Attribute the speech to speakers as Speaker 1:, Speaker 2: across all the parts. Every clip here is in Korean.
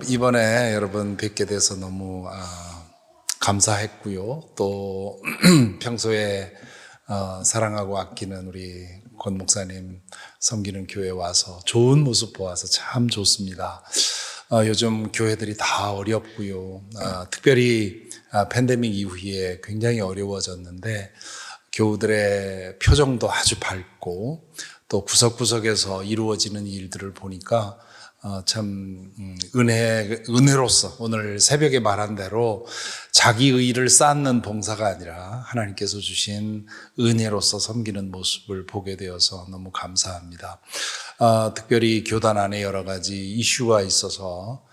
Speaker 1: 이번에 여러분 뵙게 돼서 너무 감사했고요. 또 평소에 사랑하고 아끼는 우리 권 목사님 섬기는 교회 와서 좋은 모습 보아서 참 좋습니다. 요즘 교회들이 다 어렵고요. 특별히 팬데믹 이후에 굉장히 어려워졌는데 교우들의 표정도 아주 밝고 또 구석구석에서 이루어지는 일들을 보니까 참 은혜로서 오늘 새벽에 말한 대로 자기 의를 쌓는 봉사가 아니라 하나님께서 주신 은혜로서 섬기는 모습을 보게 되어서 너무 감사합니다. 특별히 교단 안에 여러 가지 이슈가 있어서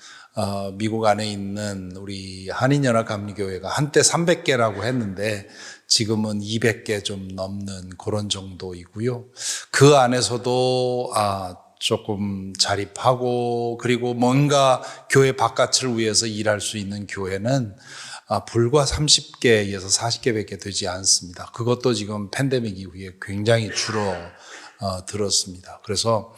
Speaker 1: 미국 안에 있는 우리 한인연합감리교회가 한때 300개라고 했는데 지금은 200개 좀 넘는 그런 정도이고요. 그 안에서도 조금 자립하고 그리고 뭔가 교회 바깥을 위해서 일할 수 있는 교회는 불과 30개에서 40개밖에 되지 않습니다. 그것도 지금 팬데믹 이후에 굉장히 줄어들었습니다. 그래서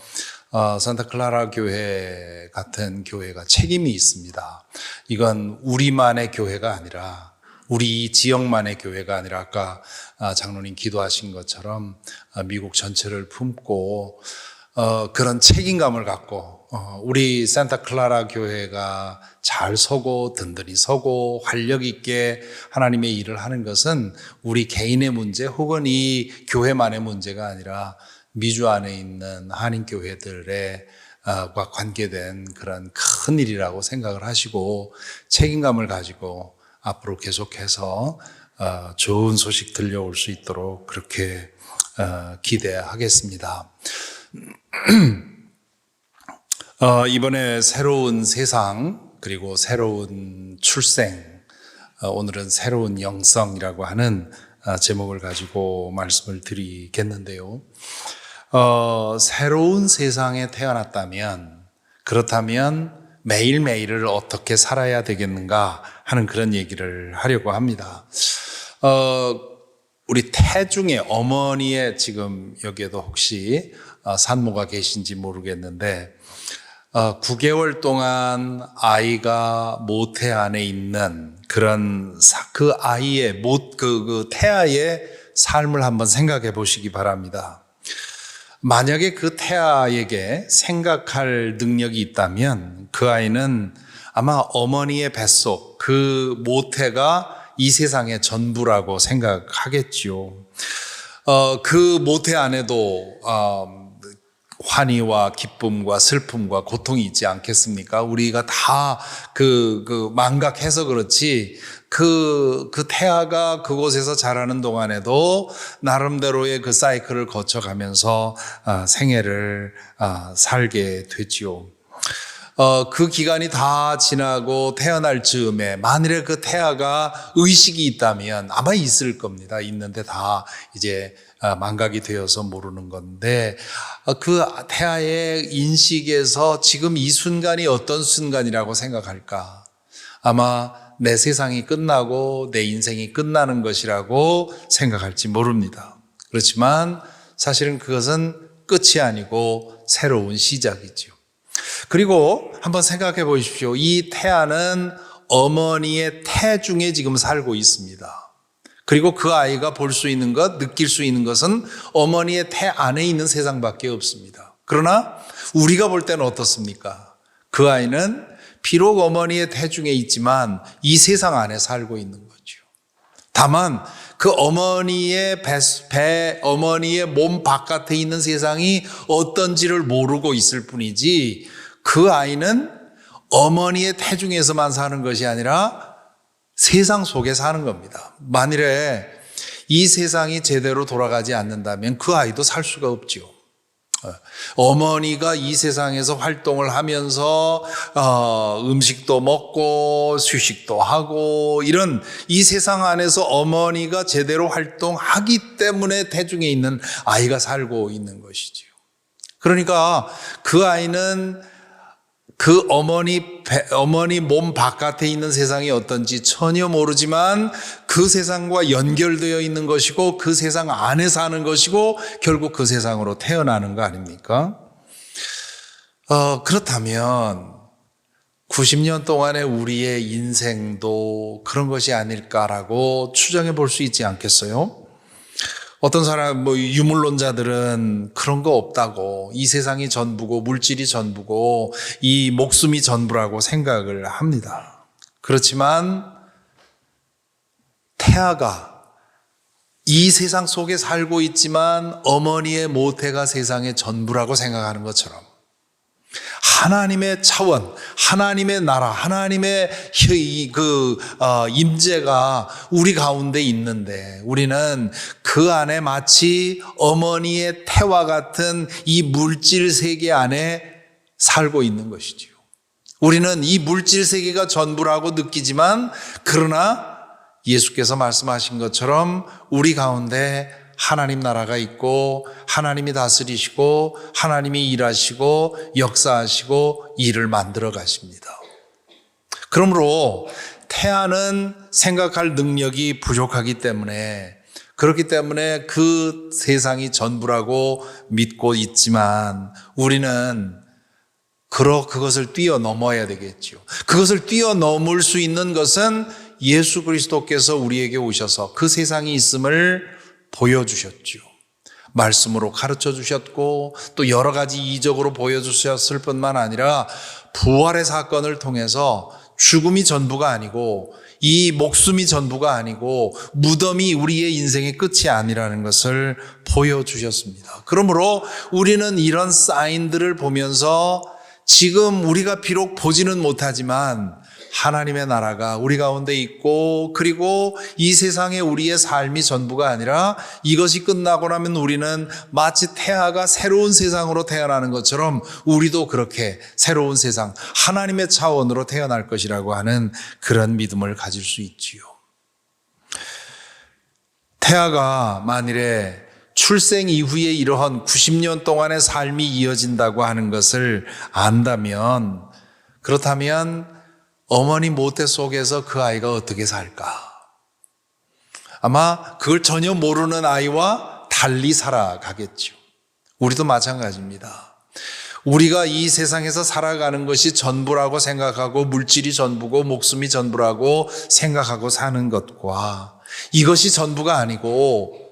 Speaker 1: 산타클라라 교회 같은 교회가 책임이 있습니다. 이건 우리만의 교회가 아니라 우리 지역만의 교회가 아니라 아까 장로님 기도하신 것처럼 미국 전체를 품고 그런 책임감을 갖고 우리 산타클라라 교회가 잘 서고 든든히 서고 활력 있게 하나님의 일을 하는 것은 우리 개인의 문제 혹은 이 교회만의 문제가 아니라 미주 안에 있는 한인 교회들의 과 관계된 그런 큰 일이라고 생각을 하시고 책임감을 가지고 앞으로 계속해서 좋은 소식 들려올 수 있도록 그렇게 기대하겠습니다. 이번에 새로운 세상 그리고 새로운 출생, 오늘은 새로운 영성이라고 하는 제목을 가지고 말씀을 드리겠는데요. 새로운 세상에 태어났다면 그렇다면 매일매일을 어떻게 살아야 되겠는가 하는 그런 얘기를 하려고 합니다. 우리 태중의 어머니의 지금 여기에도 혹시 산모가 계신지 모르겠는데 9개월 동안 아이가 모태 안에 있는 그런 그 아이의 그 태아의 삶을 한번 생각해 보시기 바랍니다. 만약에 그 태아에게 생각할 능력이 있다면 그 아이는 아마 어머니의 뱃속 그 모태가 이 세상의 전부라고 생각하겠지요. 그 모태 안에도 환희와 기쁨과 슬픔과 고통이 있지 않겠습니까? 우리가 다 망각해서 그렇지 그 태아가 그곳에서 자라는 동안에도 나름대로의 그 사이클을 거쳐가면서 생애를 살게 되지요. 그 기간이 다 지나고 태어날 즈음에 만일에 그 태아가 의식이 있다면 아마 있을 겁니다. 있는데 다 이제 망각이 되어서 모르는 건데 그 태아의 인식에서 지금 이 순간이 어떤 순간이라고 생각할까? 아마 내 세상이 끝나고 내 인생이 끝나는 것이라고 생각할지 모릅니다. 그렇지만 사실은 그것은 끝이 아니고 새로운 시작이죠. 그리고 한번 생각해 보십시오. 이 태아는 어머니의 태중에 지금 살고 있습니다. 그리고 그 아이가 볼 수 있는 것, 느낄 수 있는 것은 어머니의 태 안에 있는 세상밖에 없습니다. 그러나 우리가 볼 때는 어떻습니까? 그 아이는 비록 어머니의 태중에 있지만 이 세상 안에 살고 있는 거죠. 다만 그 어머니의 어머니의 몸 바깥에 있는 세상이 어떤지를 모르고 있을 뿐이지 그 아이는 어머니의 태중에서만 사는 것이 아니라 세상 속에 사는 겁니다. 만일에 이 세상이 제대로 돌아가지 않는다면 그 아이도 살 수가 없죠. 어머니가 이 세상에서 활동을 하면서 음식도 먹고 휴식도 하고 이런 이 세상 안에서 어머니가 제대로 활동하기 때문에 태중에 있는 아이가 살고 있는 것이지요. 그러니까 그 아이는 그 어머니 몸 바깥에 있는 세상이 어떤지 전혀 모르지만 그 세상과 연결되어 있는 것이고 그 세상 안에 사는 것이고 결국 그 세상으로 태어나는 거 아닙니까? 그렇다면 90년 동안의 우리의 인생도 그런 것이 아닐까라고 추정해 볼 수 있지 않겠어요? 어떤 사람, 유물론자들은 그런 거 없다고, 이 세상이 전부고, 물질이 전부고, 이 목숨이 전부라고 생각을 합니다. 그렇지만, 태아가 이 세상 속에 살고 있지만, 어머니의 모태가 세상의 전부라고 생각하는 것처럼, 하나님의 차원, 하나님의 나라, 하나님의 임재가 우리 가운데 있는데 우리는 그 안에 마치 어머니의 태와 같은 이 물질 세계 안에 살고 있는 것이지요. 우리는 이 물질 세계가 전부라고 느끼지만 그러나 예수께서 말씀하신 것처럼 우리 가운데 하나님 나라가 있고 하나님이 다스리시고 하나님이 일하시고 역사하시고 일을 만들어 가십니다. 그러므로 태아는 생각할 능력이 부족하기 때문에 그렇기 때문에 그 세상이 전부라고 믿고 있지만 우리는 그것을 뛰어넘어야 되겠죠. 그것을 뛰어넘을 수 있는 것은 예수 그리스도께서 우리에게 오셔서 그 세상이 있음을 보여주셨죠. 말씀으로 가르쳐 주셨고 또 여러 가지 이적으로 보여주셨을 뿐만 아니라 부활의 사건을 통해서 죽음이 전부가 아니고 이 목숨이 전부가 아니고 무덤이 우리의 인생의 끝이 아니라는 것을 보여주셨습니다. 그러므로 우리는 이런 사인들을 보면서 지금 우리가 비록 보지는 못하지만 하나님의 나라가 우리 가운데 있고 그리고 이 세상에 우리의 삶이 전부가 아니라 이것이 끝나고 나면 우리는 마치 태아가 새로운 세상으로 태어나는 것처럼 우리도 그렇게 새로운 세상, 하나님의 차원으로 태어날 것이라고 하는 그런 믿음을 가질 수 있지요. 태아가 만일에 출생 이후에 이러한 90년 동안의 삶이 이어진다고 하는 것을 안다면 그렇다면 어머니 모태 속에서 그 아이가 어떻게 살까? 아마 그걸 전혀 모르는 아이와 달리 살아가겠죠. 우리도 마찬가지입니다. 우리가 이 세상에서 살아가는 것이 전부라고 생각하고 물질이 전부고 목숨이 전부라고 생각하고 사는 것과 이것이 전부가 아니고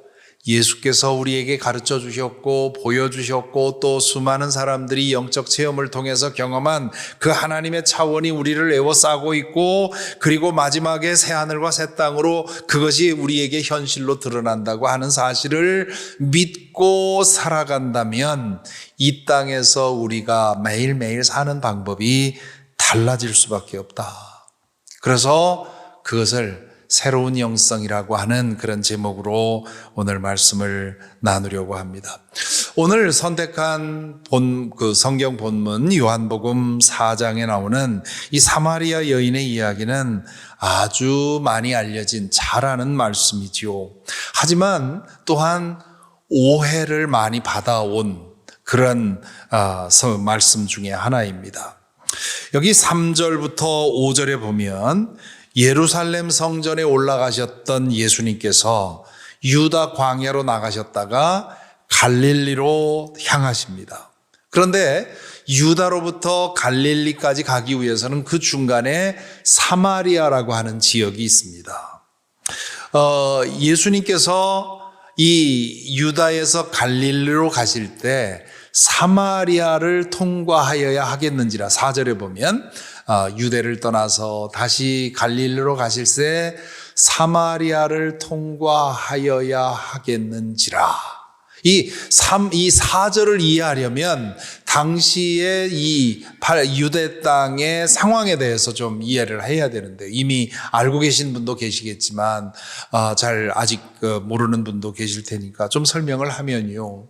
Speaker 1: 예수께서 우리에게 가르쳐 주셨고 보여주셨고 또 수많은 사람들이 영적 체험을 통해서 경험한 그 하나님의 차원이 우리를 에워싸고 있고 그리고 마지막에 새하늘과 새 땅으로 그것이 우리에게 현실로 드러난다고 하는 사실을 믿고 살아간다면 이 땅에서 우리가 매일매일 사는 방법이 달라질 수밖에 없다. 그래서 그것을 새로운 영성이라고 하는 그런 제목으로 오늘 말씀을 나누려고 합니다. 오늘 선택한 성경 본문 요한복음 4장에 나오는 이 사마리아 여인의 이야기는 아주 많이 알려진 잘 아는 말씀이지요. 하지만 또한 오해를 많이 받아온 그런 말씀 중에 하나입니다. 여기 3절부터 5절에 보면 예루살렘 성전에 올라가셨던 예수님께서 유다 광야로 나가셨다가 갈릴리로 향하십니다. 그런데 유다로부터 갈릴리까지 가기 위해서는 그 중간에 사마리아라고 하는 지역이 있습니다. 예수님께서 이 유다에서 갈릴리로 가실 때 사마리아를 통과하여야 하겠는지라 4절에 보면 유대를 떠나서 다시 갈릴리로 가실 때 사마리아를 통과하여야 하겠는지라. 이 4절을 이해하려면 당시의 이 유대 땅의 상황에 대해서 좀 이해를 해야 되는데 이미 알고 계신 분도 계시겠지만 잘 아직 모르는 분도 계실 테니까 좀 설명을 하면요.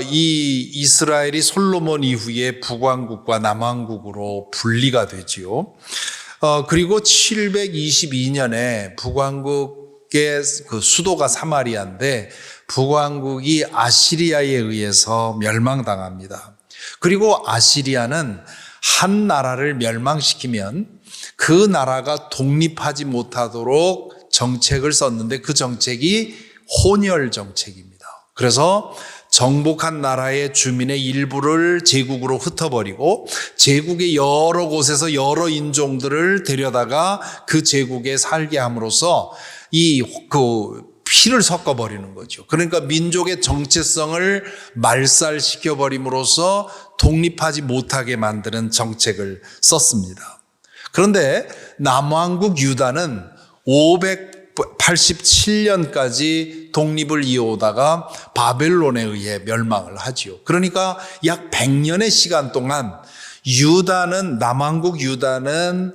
Speaker 1: 이 이스라엘이 솔로몬 이후에 북왕국과 남왕국으로 분리가 되지요. 그리고 722년에 북왕국의 그 수도가 사마리아인데 북왕국이 아시리아에 의해서 멸망당합니다. 그리고 아시리아는 한 나라를 멸망시키면 그 나라가 독립하지 못하도록 정책을 썼는데 그 정책이 혼혈 정책입니다. 그래서 정복한 나라의 주민의 일부를 제국으로 흩어버리고 제국의 여러 곳에서 여러 인종들을 데려다가 그 제국에 살게 함으로써 피를 섞어버리는 거죠. 그러니까 민족의 정체성을 말살시켜버림으로써 독립하지 못하게 만드는 정책을 썼습니다. 그런데 남왕국 유다는 587년까지 독립을 이어오다가 바벨론에 의해 멸망을 하지요. 그러니까 약 100년의 시간 동안 남왕국 유다는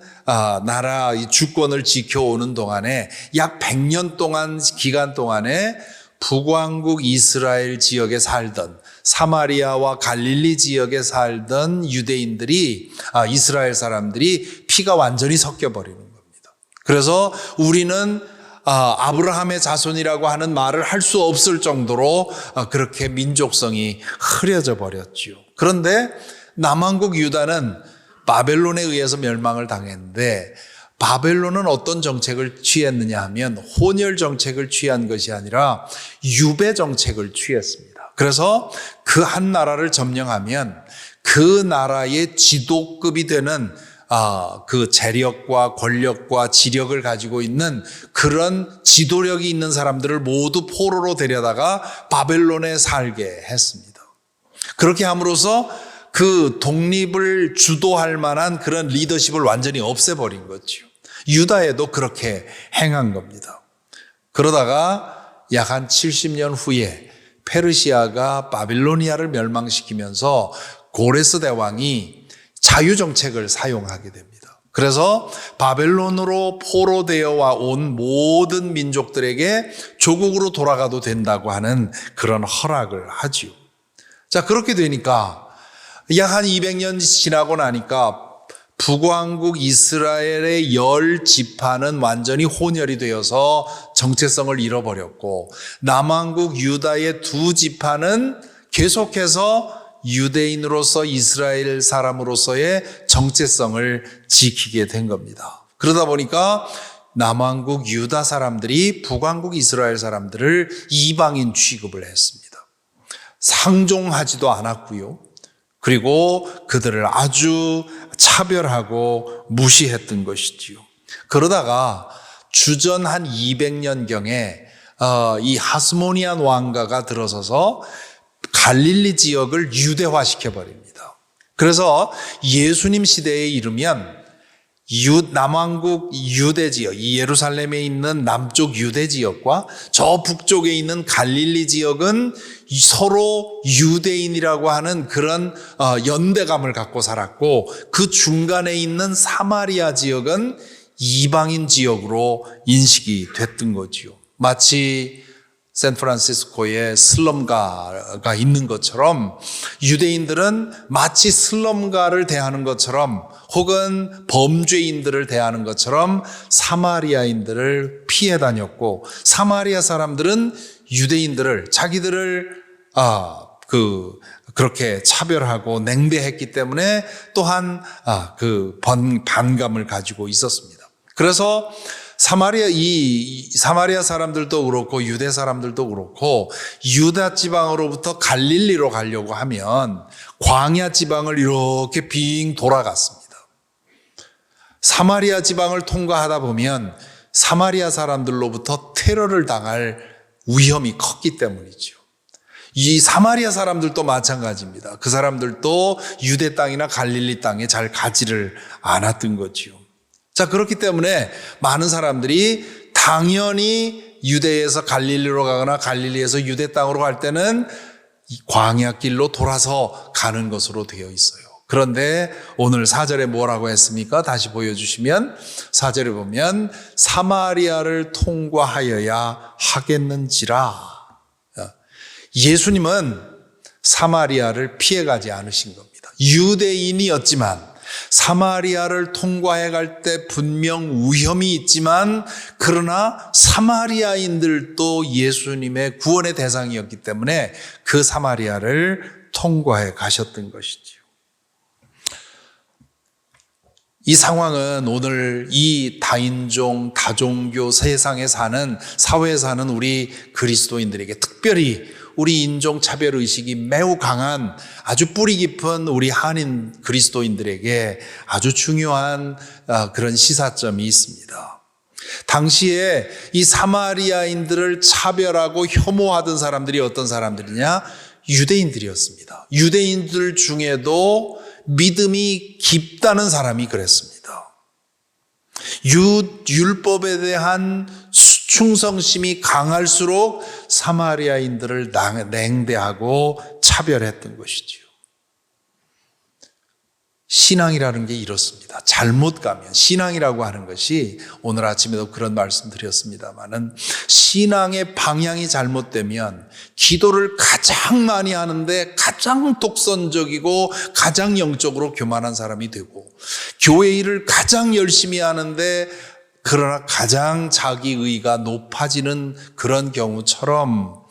Speaker 1: 나라 주권을 지켜오는 동안에 약 100년 동안 기간 동안에 북왕국 이스라엘 지역에 살던 사마리아와 갈릴리 지역에 살던 유대인들이 이스라엘 사람들이 피가 완전히 섞여 버리는 겁니다. 그래서 우리는 아브라함의 자손이라고 하는 말을 할 수 없을 정도로 그렇게 민족성이 흐려져 버렸지요. 그런데 남왕국 유다는 바벨론에 의해서 멸망을 당했는데 바벨론은 어떤 정책을 취했느냐 하면 혼혈 정책을 취한 것이 아니라 유배 정책을 취했습니다. 그래서 그 한 나라를 점령하면 그 나라의 지도급이 되는 그 재력과 권력과 지력을 가지고 있는 그런 지도력이 있는 사람들을 모두 포로로 데려다가 바벨론에 살게 했습니다. 그렇게 함으로써 그 독립을 주도할 만한 그런 리더십을 완전히 없애버린 거죠. 유다에도 그렇게 행한 겁니다. 그러다가 약 한 70년 후에 페르시아가 바빌로니아를 멸망시키면서 고레스 대왕이 자유정책을 사용하게 됩니다. 그래서 바벨론으로 포로되어 온 모든 민족들에게 조국으로 돌아가도 된다고 하는 그런 허락을 하지요. 자, 그렇게 되니까 약 한 200년 지나고 나니까 북왕국 이스라엘의 10지파는 완전히 혼혈이 되어서 정체성을 잃어버렸고 남왕국 유다의 2지파는 계속해서 유대인으로서 이스라엘 사람으로서의 정체성을 지키게 된 겁니다. 그러다 보니까 남왕국 유다 사람들이 북왕국 이스라엘 사람들을 이방인 취급을 했습니다. 상종하지도 않았고요. 그리고 그들을 아주 차별하고 무시했던 것이지요. 그러다가 주전 한 200년경에 이 하스모니안 왕가가 들어서서 갈릴리 지역을 유대화시켜 버립니다. 그래서 예수님 시대에 이르면 남왕국 유대 지역, 이 예루살렘에 있는 남쪽 유대 지역과 저 북쪽에 있는 갈릴리 지역은 서로 유대인이라고 하는 그런 연대감을 갖고 살았고 그 중간에 있는 사마리아 지역은 이방인 지역으로 인식이 됐던 거지요. 마치 샌프란시스코에 슬럼가가 있는 것처럼 유대인들은 마치 슬럼가를 대하는 것처럼 혹은 범죄인들을 대하는 것처럼 사마리아인들을 피해 다녔고 사마리아 사람들은 유대인들을 자기들을 그렇게 차별하고 냉대했기 때문에 또한 그 반감을 가지고 있었습니다. 그래서 사마리아 사람들도 그렇고 유대 사람들도 그렇고 유다 지방으로부터 갈릴리로 가려고 하면 광야 지방을 이렇게 빙 돌아갔습니다. 사마리아 지방을 통과하다 보면 사마리아 사람들로부터 테러를 당할 위험이 컸기 때문이죠. 이 사마리아 사람들도 마찬가지입니다. 그 사람들도 유대 땅이나 갈릴리 땅에 잘 가지를 않았던 거지요. 자, 그렇기 때문에 많은 사람들이 당연히 유대에서 갈릴리로 가거나 갈릴리에서 유대 땅으로 갈 때는 광야길로 돌아서 가는 것으로 되어 있어요. 그런데 오늘 4절에 뭐라고 했습니까? 다시 보여주시면 4절에 보면 사마리아를 통과하여야 하겠는지라. 예수님은 사마리아를 피해가지 않으신 겁니다. 유대인이었지만 사마리아를 통과해 갈 때 분명 위험이 있지만 그러나 사마리아인들도 예수님의 구원의 대상이었기 때문에 그 사마리아를 통과해 가셨던 것이지요. 이 상황은 오늘 이 다인종, 다종교 세상에 사는, 사회에 사는 우리 그리스도인들에게 특별히 우리 인종 차별 의식이 매우 강한 아주 뿌리 깊은 우리 한인 그리스도인들에게 아주 중요한 그런 시사점이 있습니다. 당시에 이 사마리아인들을 차별하고 혐오하던 사람들이 어떤 사람들이냐? 유대인들이었습니다. 유대인들 중에도 믿음이 깊다는 사람이 그랬습니다. 율법에 대한 충성심이 강할수록 사마리아인들을 냉대하고 차별했던 것이지요. 신앙이라는 게 이렇습니다. 잘못 가면 신앙이라고 하는 것이 오늘 아침에도 그런 말씀 드렸습니다마는 신앙의 방향이 잘못되면 기도를 가장 많이 하는데 가장 독선적이고 가장 영적으로 교만한 사람이 되고 교회 일을 가장 열심히 하는데 그러나 가장 자기의가 높아지는 그런 경우처럼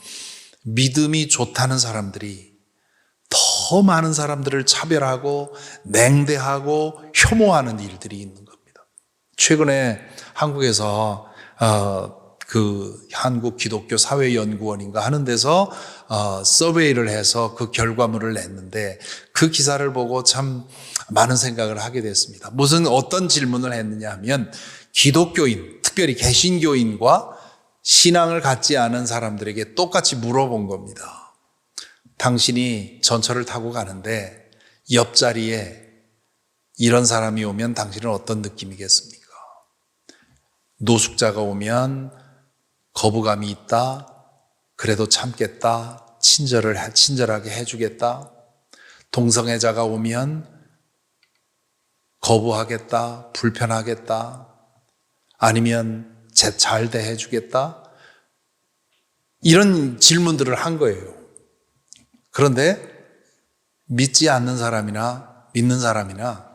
Speaker 1: 믿음이 좋다는 사람들이 더 많은 사람들을 차별하고 냉대하고 혐오하는 일들이 있는 겁니다. 최근에 한국에서 그 한국 기독교 사회연구원인가 하는 데서 서베이를 해서 그 결과물을 냈는데 그 기사를 보고 참 많은 생각을 하게 됐습니다. 어떤 질문을 했느냐 하면 기독교인, 특별히 개신교인과 신앙을 갖지 않은 사람들에게 똑같이 물어본 겁니다. 당신이 전철을 타고 가는데 옆자리에 이런 사람이 오면 당신은 어떤 느낌이겠습니까? 노숙자가 오면 거부감이 있다. 그래도 참겠다. 친절하게 해주겠다. 동성애자가 오면 거부하겠다. 불편하겠다. 아니면 잘 대해주겠다. 이런 질문들을 한 거예요. 그런데 믿지 않는 사람이나 믿는 사람이나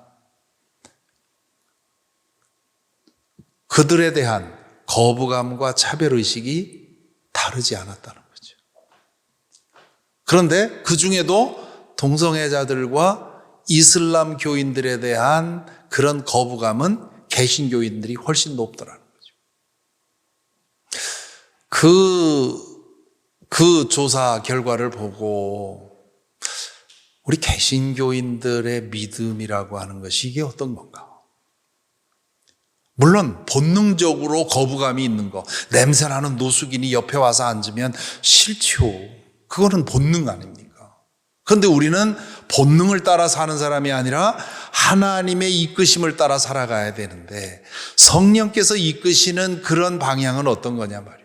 Speaker 1: 그들에 대한 거부감과 차별의식이 다르지 않았다는 거죠. 그런데 그 중에도 동성애자들과 이슬람 교인들에 대한 그런 거부감은 개신교인들이 훨씬 높더라는 거죠. 그 조사 결과를 보고 우리 개신교인들의 믿음이라고 하는 것이 이게 어떤 건가? 물론 본능적으로 거부감이 있는 거, 냄새나는 노숙인이 옆에 와서 앉으면 싫죠. 그거는 본능 아닙니까? 그런데 우리는 본능을 따라 사는 사람이 아니라 하나님의 이끄심을 따라 살아가야 되는데 성령께서 이끄시는 그런 방향은 어떤 거냐 말이죠.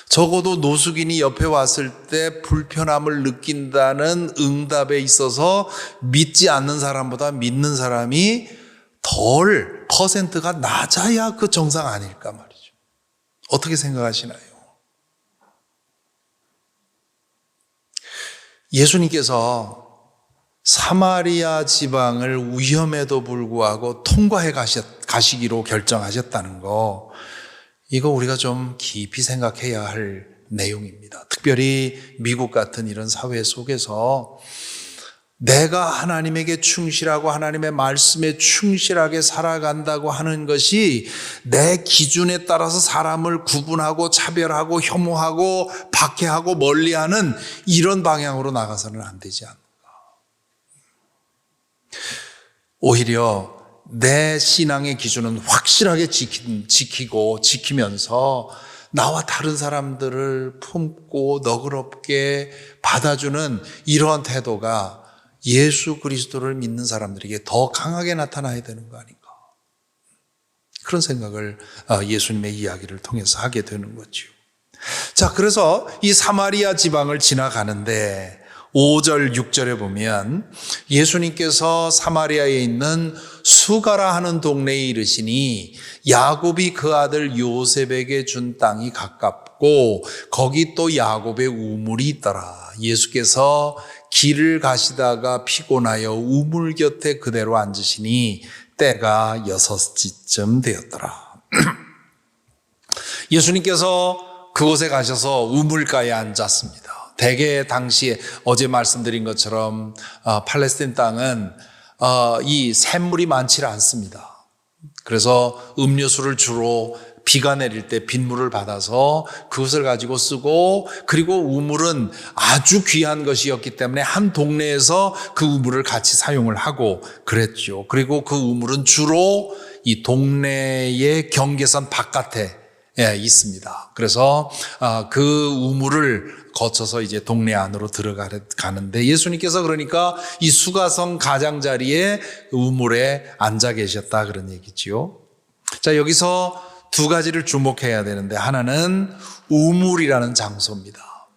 Speaker 1: 적어도 노숙인이 옆에 왔을 때 불편함을 느낀다는 응답에 있어서 믿지 않는 사람보다 믿는 사람이 덜 퍼센트가 낮아야 그 정상 아닐까 말이죠. 어떻게 생각하시나요? 예수님께서 사마리아 지방을 위험에도 불구하고 통과해 가시기로 결정하셨다는 거, 이거 우리가 좀 깊이 생각해야 할 내용입니다. 특별히 미국 같은 이런 사회 속에서 내가 하나님에게 충실하고 하나님의 말씀에 충실하게 살아간다고 하는 것이 내 기준에 따라서 사람을 구분하고 차별하고 혐오하고 박해하고 멀리하는 이런 방향으로 나가서는 안 되지 않는가. 오히려 내 신앙의 기준은 확실하게 지키면서 나와 다른 사람들을 품고 너그럽게 받아주는 이러한 태도가 예수 그리스도를 믿는 사람들에게 더 강하게 나타나야 되는 거 아닌가. 그런 생각을 예수님의 이야기를 통해서 하게 되는 거죠. 자, 그래서 이 사마리아 지방을 지나가는데 5절, 6절에 보면 예수님께서 사마리아에 있는 수가라 하는 동네에 이르시니 야곱이 그 아들 요셉에게 준 땅이 가깝고 거기 또 야곱의 우물이 있더라. 예수께서 길을 가시다가 피곤하여 우물 곁에 그대로 앉으시니 때가 6시쯤 되었더라. 예수님께서 그곳에 가셔서 우물가에 앉았습니다. 대개 당시에 어제 말씀드린 것처럼 팔레스타인 땅은 이 샘물이 많지 않습니다. 그래서 음료수를 주로 비가 내릴 때 빗물을 받아서 그것을 가지고 쓰고, 그리고 우물은 아주 귀한 것이었기 때문에 한 동네에서 그 우물을 같이 사용을 하고 그랬죠. 그리고 그 우물은 주로 이 동네의 경계선 바깥에 있습니다. 그래서 그 우물을 거쳐서 이제 동네 안으로 들어가는데, 예수님께서 그러니까 이 수가성 가장자리에 우물에 앉아 계셨다 그런 얘기지요. 자, 여기서 두 가지를 주목해야 되는데, 하나는 우물이라는 장소입니다.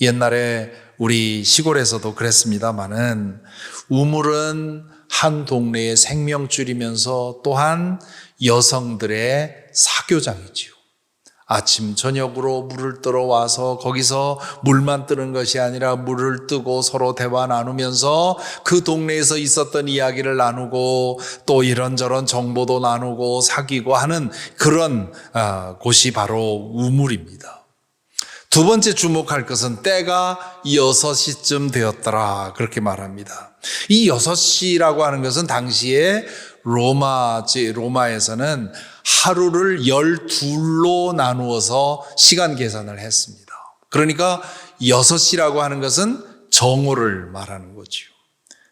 Speaker 1: 옛날에 우리 시골에서도 그랬습니다마는 우물은 한 동네의 생명줄이면서 또한 여성들의 사교장이지요. 아침 저녁으로 물을 뜨러 와서 거기서 물만 뜨는 것이 아니라 물을 뜨고 서로 대화 나누면서 그 동네에서 있었던 이야기를 나누고 또 이런저런 정보도 나누고 사귀고 하는 그런 곳이 바로 우물입니다. 두 번째 주목할 것은 때가 6시쯤 되었더라 그렇게 말합니다. 이 6시라고 하는 것은 당시에 로마에서는 하루를 12로 나누어서 시간 계산을 했습니다. 그러니까 6시라고 하는 것은 정오를 말하는 거죠.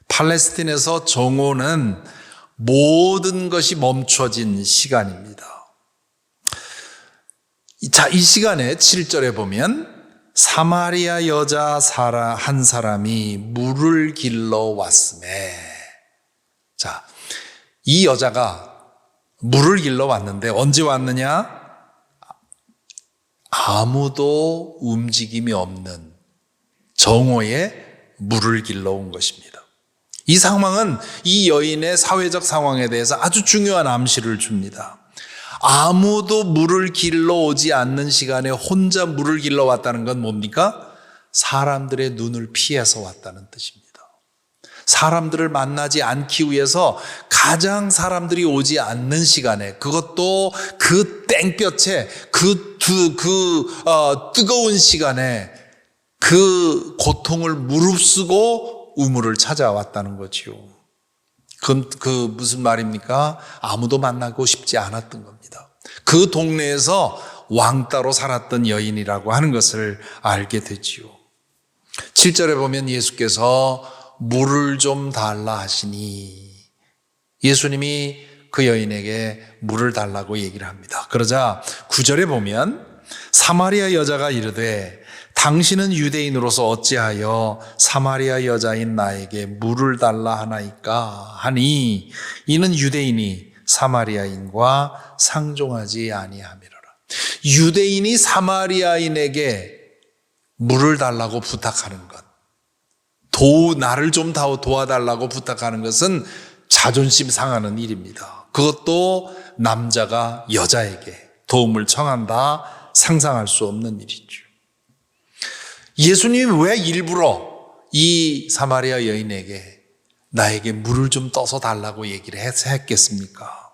Speaker 1: 팔레스틴에서 정오는 모든 것이 멈춰진 시간입니다. 자, 이 시간에 7절에 보면 사마리아 여자 한 사람이 물을 길러 왔음에, 자, 이 여자가 물을 길러 왔는데 언제 왔느냐? 아무도 움직임이 없는 정오에 물을 길러 온 것입니다. 이 상황은 이 여인의 사회적 상황에 대해서 아주 중요한 암시를 줍니다. 아무도 물을 길러 오지 않는 시간에 혼자 물을 길러 왔다는 건 뭡니까? 사람들의 눈을 피해서 왔다는 뜻입니다. 사람들을 만나지 않기 위해서 가장 사람들이 오지 않는 시간에, 그것도 그 땡볕에 뜨거운 시간에 그 고통을 무릅쓰고 우물을 찾아왔다는 거지요. 그 무슨 말입니까? 아무도 만나고 싶지 않았던 겁니다. 그 동네에서 왕따로 살았던 여인이라고 하는 것을 알게 되지요. 7절에 보면 예수께서 물을 좀 달라 하시니, 예수님이 그 여인에게 물을 달라고 얘기를 합니다. 그러자 9절에 보면 사마리아 여자가 이르되 당신은 유대인으로서 어찌하여 사마리아 여자인 나에게 물을 달라 하나이까 하니, 이는 유대인이 사마리아인과 상종하지 아니함이로라. 유대인이 사마리아인에게 물을 달라고 부탁하는 것, 나를 좀 도와달라고 부탁하는 것은 자존심 상하는 일입니다. 그것도 남자가 여자에게 도움을 청한다, 상상할 수 없는 일이죠. 예수님이 왜 일부러 이 사마리아 여인에게 나에게 물을 좀 떠서 달라고 얘기를 했겠습니까?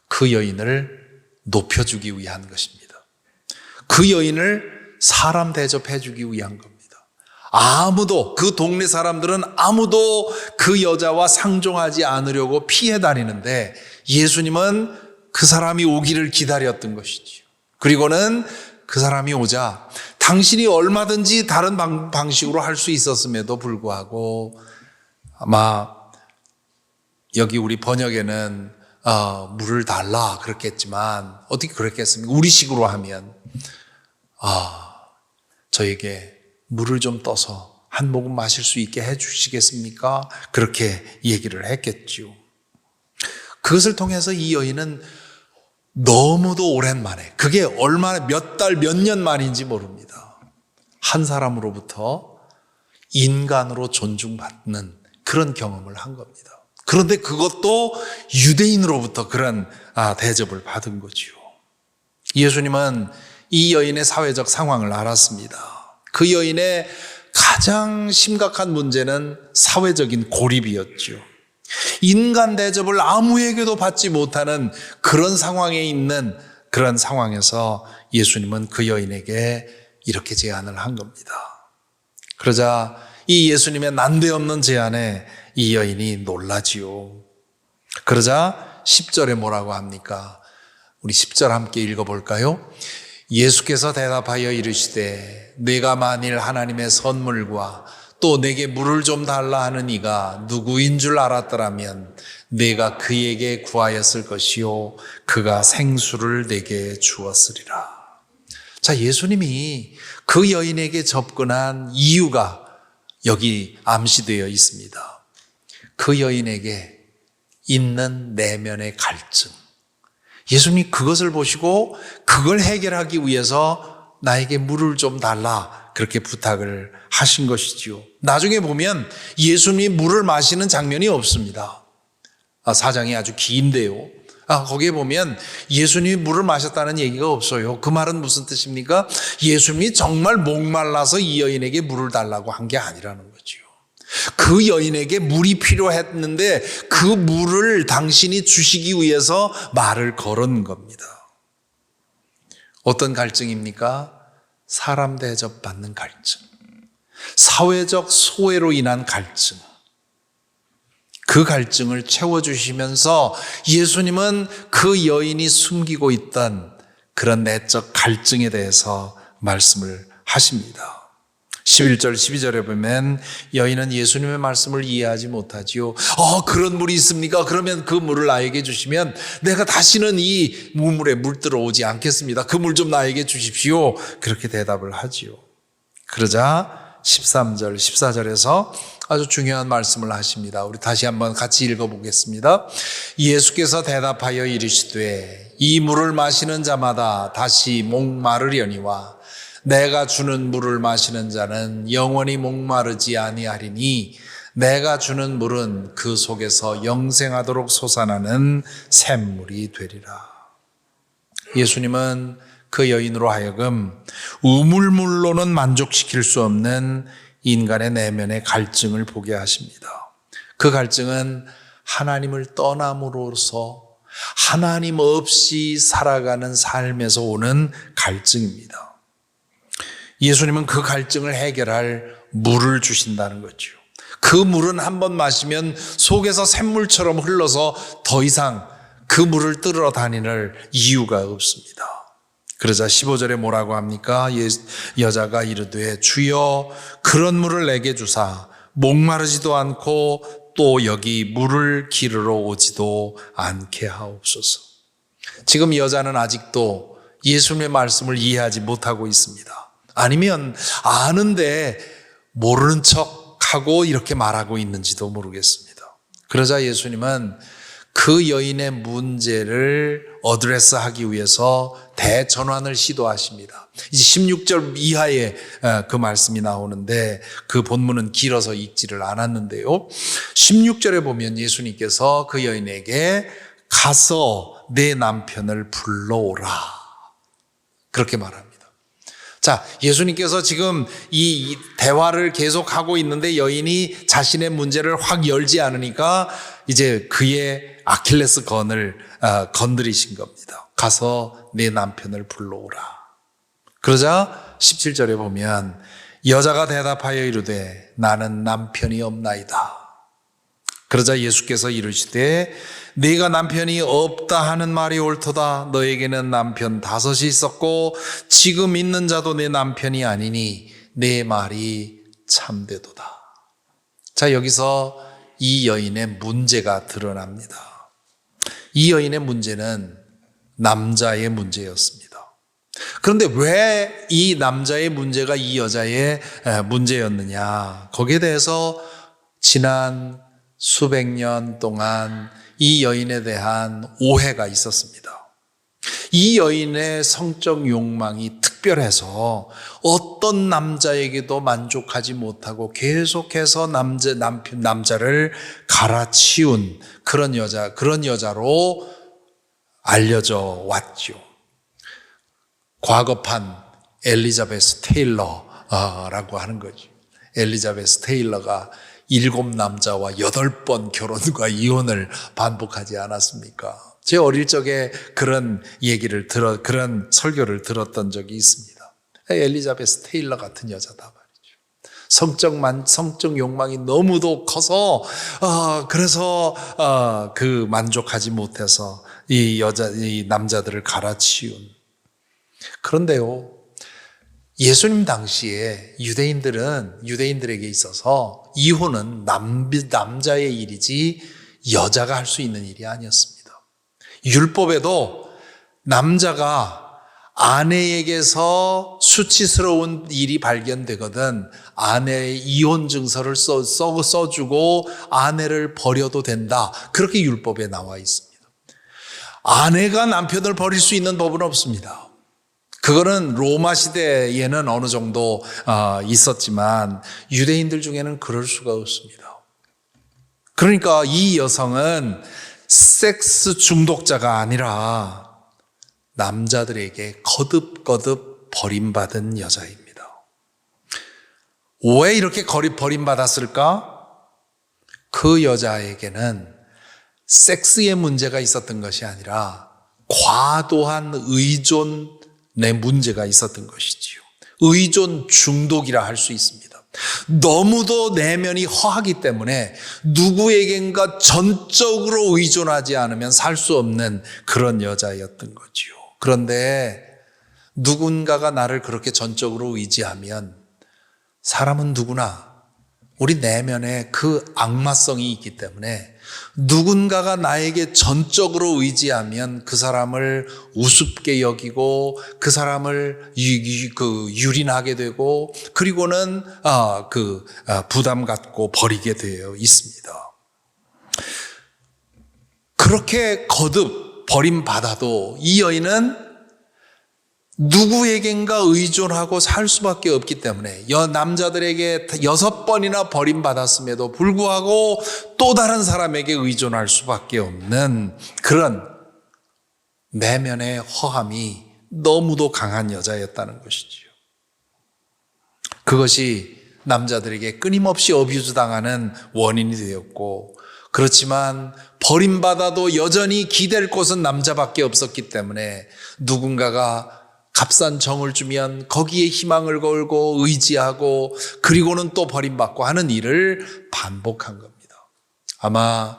Speaker 1: 그 여인을 높여주기 위한 것입니다. 그 여인을 사람 대접해 주기 위한 겁니다. 그 동네 사람들은 아무도 그 여자와 상종하지 않으려고 피해 다니는데, 예수님은 그 사람이 오기를 기다렸던 것이지요. 그리고는 그 사람이 오자 당신이 얼마든지 다른 방식으로 할 수 있었음에도 불구하고, 아마 여기 우리 번역에는 물을 달라 그랬겠지만, 어떻게 그랬겠습니까? 우리식으로 하면 저에게 물을 좀 떠서 한 모금 마실 수 있게 해 주시겠습니까? 그렇게 얘기를 했겠죠. 그것을 통해서 이 여인은 너무도 오랜만에, 그게 얼마나 몇 달, 몇 년 만인지 모릅니다, 한 사람으로부터 인간으로 존중받는 그런 경험을 한 겁니다. 그런데 그것도 유대인으로부터 그런 대접을 받은 거지요. 예수님은 이 여인의 사회적 상황을 알았습니다. 그 여인의 가장 심각한 문제는 사회적인 고립이었죠. 인간 대접을 아무에게도 받지 못하는 그런 상황에 있는 그런 상황에서 예수님은 그 여인에게 이렇게 제안을 한 겁니다. 그러자 이 예수님의 난데없는 제안에 이 여인이 놀라지요. 그러자 10절에 뭐라고 합니까? 우리 10절 함께 읽어볼까요? 예수께서 대답하여 이르시되 내가 만일 하나님의 선물과 또 내게 물을 좀 달라 하는 이가 누구인 줄 알았더라면 내가 그에게 구하였을 것이요 그가 생수를 내게 주었으리라. 자, 예수님이 그 여인에게 접근한 이유가 여기 암시되어 있습니다. 그 여인에게 있는 내면의 갈증. 예수님이 그것을 보시고 그걸 해결하기 위해서 나에게 물을 좀 달라 그렇게 부탁을 하신 것이지요. 나중에 보면 예수님이 물을 마시는 장면이 없습니다. 사장이 아주 긴데요. 거기에 보면 예수님이 물을 마셨다는 얘기가 없어요. 그 말은 무슨 뜻입니까? 예수님이 정말 목말라서 이 여인에게 물을 달라고 한 게 아니라는 거지요. 그 여인에게 물이 필요했는데 그 물을 당신이 주시기 위해서 말을 걸은 겁니다. 어떤 갈증입니까? 사람 대접받는 갈증, 사회적 소외로 인한 갈증. 그 갈증을 채워주시면서 예수님은 그 여인이 숨기고 있던 그런 내적 갈증에 대해서 말씀을 하십니다. 11절 12절에 보면 여인은 예수님의 말씀을 이해하지 못하지요. 그런 물이 있습니까? 그러면 그 물을 나에게 주시면 내가 다시는 이 우물에 물 들어오지 않겠습니다. 그 물 좀 나에게 주십시오. 그렇게 대답을 하지요. 그러자 13절 14절에서 아주 중요한 말씀을 하십니다. 우리 다시 한번 같이 읽어보겠습니다. 예수께서 대답하여 이르시되 이 물을 마시는 자마다 다시 목마르려니와 내가 주는 물을 마시는 자는 영원히 목마르지 아니하리니 내가 주는 물은 그 속에서 영생하도록 솟아나는 샘물이 되리라. 예수님은 그 여인으로 하여금 우물물로는 만족시킬 수 없는 인간의 내면의 갈증을 보게 하십니다. 그 갈증은 하나님을 떠남으로써 하나님 없이 살아가는 삶에서 오는 갈증입니다. 예수님은 그 갈증을 해결할 물을 주신다는 거죠. 그 물은 한번 마시면 속에서 샘물처럼 흘러서 더 이상 그 물을 뜨러 다니는 이유가 없습니다. 그러자 15절에 뭐라고 합니까? 여자가 이르되 주여 그런 물을 내게 주사 목마르지도 않고 또 여기 물을 기르러 오지도 않게 하옵소서. 지금 여자는 아직도 예수님의 말씀을 이해하지 못하고 있습니다. 아니면 아는데 모르는 척하고 이렇게 말하고 있는지도 모르겠습니다. 그러자 예수님은 그 여인의 문제를 어드레스하기 위해서 대전환을 시도하십니다. 이제 16절 이하에 그 말씀이 나오는데 그 본문은 길어서 읽지를 않았는데요. 16절에 보면 예수님께서 그 여인에게 가서 내 남편을 불러오라 그렇게 말합니다. 자, 예수님께서 지금 이 대화를 계속하고 있는데 여인이 자신의 문제를 확 열지 않으니까 이제 그의 아킬레스건을 건드리신 겁니다. 가서 내 남편을 불러오라. 그러자 17절에 보면 여자가 대답하여 이르되 나는 남편이 없나이다. 그러자 예수께서 이르시되 네가 남편이 없다 하는 말이 옳도다. 너에게는 남편 5이 있었고 지금 있는 자도 내 남편이 아니니 내 말이 참되도다. 자, 여기서 이 여인의 문제가 드러납니다. 이 여인의 문제는 남자의 문제였습니다. 그런데 왜 이 남자의 문제가 이 여자의 문제였느냐? 거기에 대해서 지난 수백 년 동안 이 여인에 대한 오해가 있었습니다. 이 여인의 성적 욕망이 특별해서 어떤 남자에게도 만족하지 못하고 계속해서 남자를 갈아치운 그런 여자로 알려져 왔죠. 과거판 엘리자베스 테일러라고 하는 거죠. 엘리자베스 테일러가 7남자와 8번 결혼과 이혼을 반복하지 않았습니까? 제 어릴 적에 그런 그런 설교를 들었던 적이 있습니다. 엘리자베스 테일러 같은 여자다 말이죠. 성적 욕망이 너무도 커서, 그래서, 만족하지 못해서 이 남자들을 갈아치운. 그런데요, 예수님 당시에 유대인들에게 있어서 이혼은 남자의 일이지 여자가 할 수 있는 일이 아니었습니다. 율법에도 남자가 아내에게서 수치스러운 일이 발견되거든 아내의 이혼 증서를 써주고 아내를 버려도 된다. 그렇게 율법에 나와 있습니다. 아내가 남편을 버릴 수 있는 법은 없습니다. 그거는 로마 시대에는 어느 정도 있었지만 유대인들 중에는 그럴 수가 없습니다. 그러니까 이 여성은 섹스 중독자가 아니라 남자들에게 거듭거듭 버림받은 여자입니다. 왜 이렇게 버림받았을까? 그 여자에게는 섹스의 문제가 있었던 것이 아니라 과도한 의존의 문제가 있었던 것이지요. 의존 중독이라 할 수 있습니다. 너무도 내면이 허하기 때문에 누구에겐가 전적으로 의존하지 않으면 살 수 없는 그런 여자였던 거지요. 그런데 누군가가 나를 그렇게 전적으로 의지하면 사람은 누구나 우리 내면에 그 악마성이 있기 때문에 누군가가 나에게 전적으로 의지하면 그 사람을 우습게 여기고 그 사람을 유린하게 되고 그리고는 부담 갖고 버리게 되어 있습니다. 그렇게 거듭 버림받아도 이 여인은 누구에겐가 의존하고 살 수밖에 없기 때문에 남자들에게 6번이나 버림받았음에도 불구하고 또 다른 사람에게 의존할 수밖에 없는 그런 내면의 허함이 너무도 강한 여자였다는 것이지요. 그것이 남자들에게 끊임없이 어뷰즈 당하는 원인이 되었고, 그렇지만 버림받아도 여전히 기댈 곳은 남자밖에 없었기 때문에 누군가가 값싼 정을 주면 거기에 희망을 걸고 의지하고 그리고는 또 버림받고 하는 일을 반복한 겁니다. 아마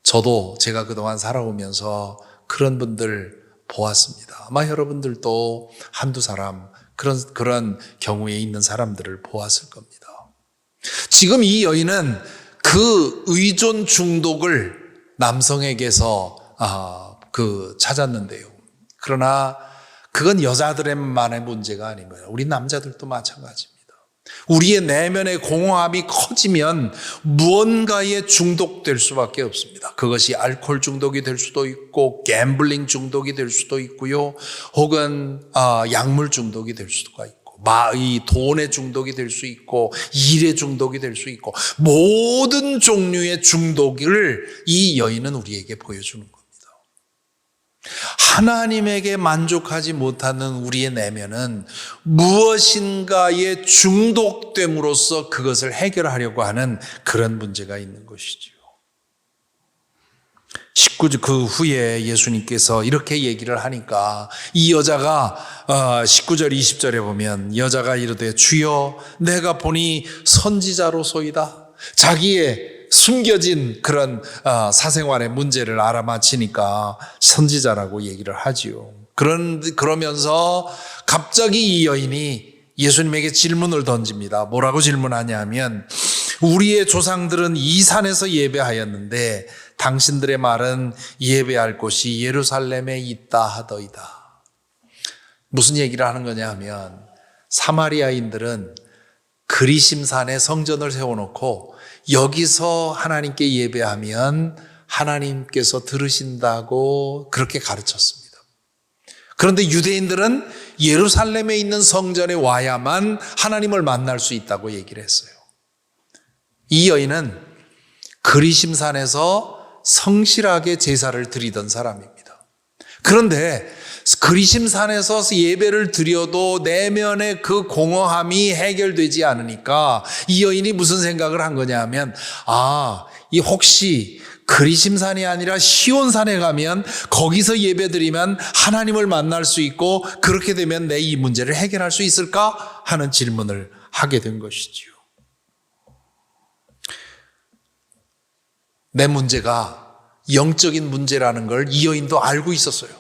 Speaker 1: 저도 제가 그동안 살아오면서 그런 분들 보았습니다. 아마 여러분들도 한두 사람 그런 경우에 있는 사람들을 보았을 겁니다. 지금 이 여인은 그 의존 중독을 남성에게서 찾았는데요. 그러나 그건 여자들만의 문제가 아닙니다. 우리 남자들도 마찬가지입니다. 우리의 내면의 공허함이 커지면 무언가에 중독될 수밖에 없습니다. 그것이 알코올 중독이 될 수도 있고 갬블링 중독이 될 수도 있고요. 혹은 약물 중독이 될 수가 있고 이 돈의 중독이 될 수 있고 일의 중독이 될 수 있고 모든 종류의 중독을 이 여인은 우리에게 보여주는 겁니다. 하나님에게 만족하지 못하는 우리의 내면은 무엇인가에 중독됨으로써 그것을 해결하려고 하는 그런 문제가 있는 것이지요. 19절 그 후에 예수님께서 이렇게 얘기를 하니까 이 여자가 19절 20절에 보면 여자가 이르되 주여 내가 보니 선지자로소이다. 자기의 숨겨진 그런 사생활의 문제를 알아맞히니까 선지자라고 얘기를 하지요. 그러면서 갑자기 이 여인이 예수님에게 질문을 던집니다. 뭐라고 질문하냐면 우리의 조상들은 이 산에서 예배하였는데 당신들의 말은 예배할 곳이 예루살렘에 있다 하더이다. 무슨 얘기를 하는 거냐 하면 사마리아인들은 그리심산에 성전을 세워놓고 여기서 하나님께 예배하면 하나님께서 들으신다고 그렇게 가르쳤습니다. 그런데 유대인들은 예루살렘에 있는 성전에 와야만 하나님을 만날 수 있다고 얘기를 했어요. 이 여인은 그리심산에서 성실하게 제사를 드리던 사람입니다. 그런데 그리심산에서 예배를 드려도 내면의 그 공허함이 해결되지 않으니까 이 여인이 무슨 생각을 한 거냐 하면 이 혹시 그리심산이 아니라 시온산에 가면 거기서 예배드리면 하나님을 만날 수 있고 그렇게 되면 내 이 문제를 해결할 수 있을까 하는 질문을 하게 된 것이지요. 내 문제가 영적인 문제라는 걸 이 여인도 알고 있었어요.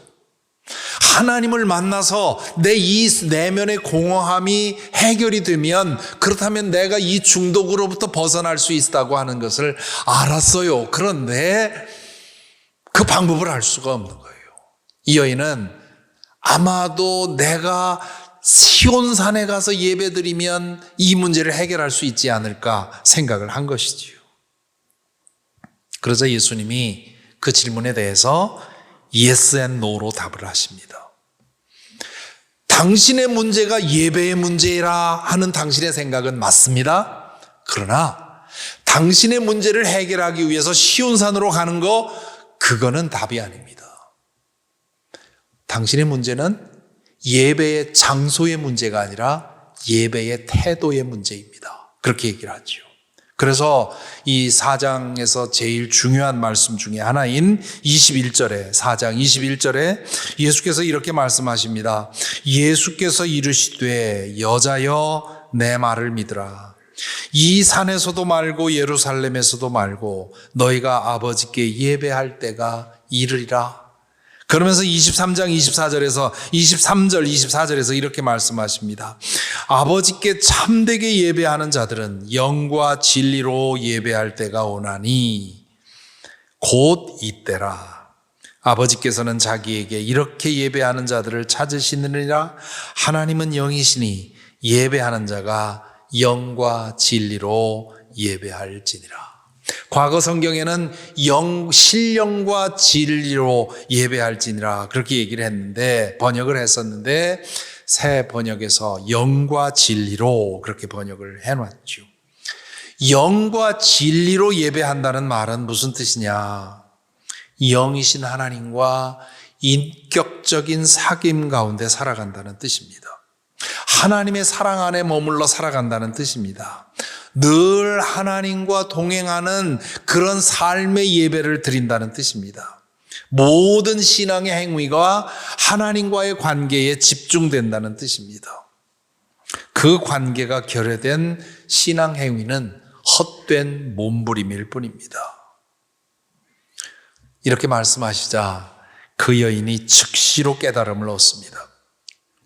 Speaker 1: 하나님을 만나서 내 이 내면의 공허함이 해결이 되면, 그렇다면 내가 이 중독으로부터 벗어날 수 있다고 하는 것을 알았어요. 그런데 그 방법을 알 수가 없는 거예요. 이 여인은 아마도 내가 시온산에 가서 예배드리면 이 문제를 해결할 수 있지 않을까 생각을 한 것이지요. 그러자 예수님이 그 질문에 대해서 yes and no로 답을 하십니다. 당신의 문제가 예배의 문제라 하는 당신의 생각은 맞습니다. 그러나 당신의 문제를 해결하기 위해서 시온산으로 가는 거, 그거는 답이 아닙니다. 당신의 문제는 예배의 장소의 문제가 아니라 예배의 태도의 문제입니다. 그렇게 얘기를 하죠. 그래서 이 4장에서 제일 중요한 말씀 중에 하나인 21절에, 4장 21절에 예수께서 이렇게 말씀하십니다. 예수께서 이르시되 여자여 내 말을 믿으라. 이 산에서도 말고 예루살렘에서도 말고 너희가 아버지께 예배할 때가 이르리라. 그러면서 23장 23절 24절에서 이렇게 말씀하십니다. 아버지께 참되게 예배하는 자들은 영과 진리로 예배할 때가 오나니 곧 이때라. 아버지께서는 자기에게 이렇게 예배하는 자들을 찾으시느니라. 하나님은 영이시니 예배하는 자가 영과 진리로 예배할지니라. 과거 성경에는 신령과 진리로 예배할지니라 그렇게 얘기를 했는데, 번역을 했었는데, 새 번역에서 영과 진리로 그렇게 번역을 해놨죠. 영과 진리로 예배한다는 말은 무슨 뜻이냐? 영이신 하나님과 인격적인 사귐 가운데 살아간다는 뜻입니다. 하나님의 사랑 안에 머물러 살아간다는 뜻입니다. 늘 하나님과 동행하는 그런 삶의 예배를 드린다는 뜻입니다. 모든 신앙의 행위가 하나님과의 관계에 집중된다는 뜻입니다. 그 관계가 결여된 신앙 행위는 헛된 몸부림일 뿐입니다. 이렇게 말씀하시자 그 여인이 즉시로 깨달음을 얻습니다.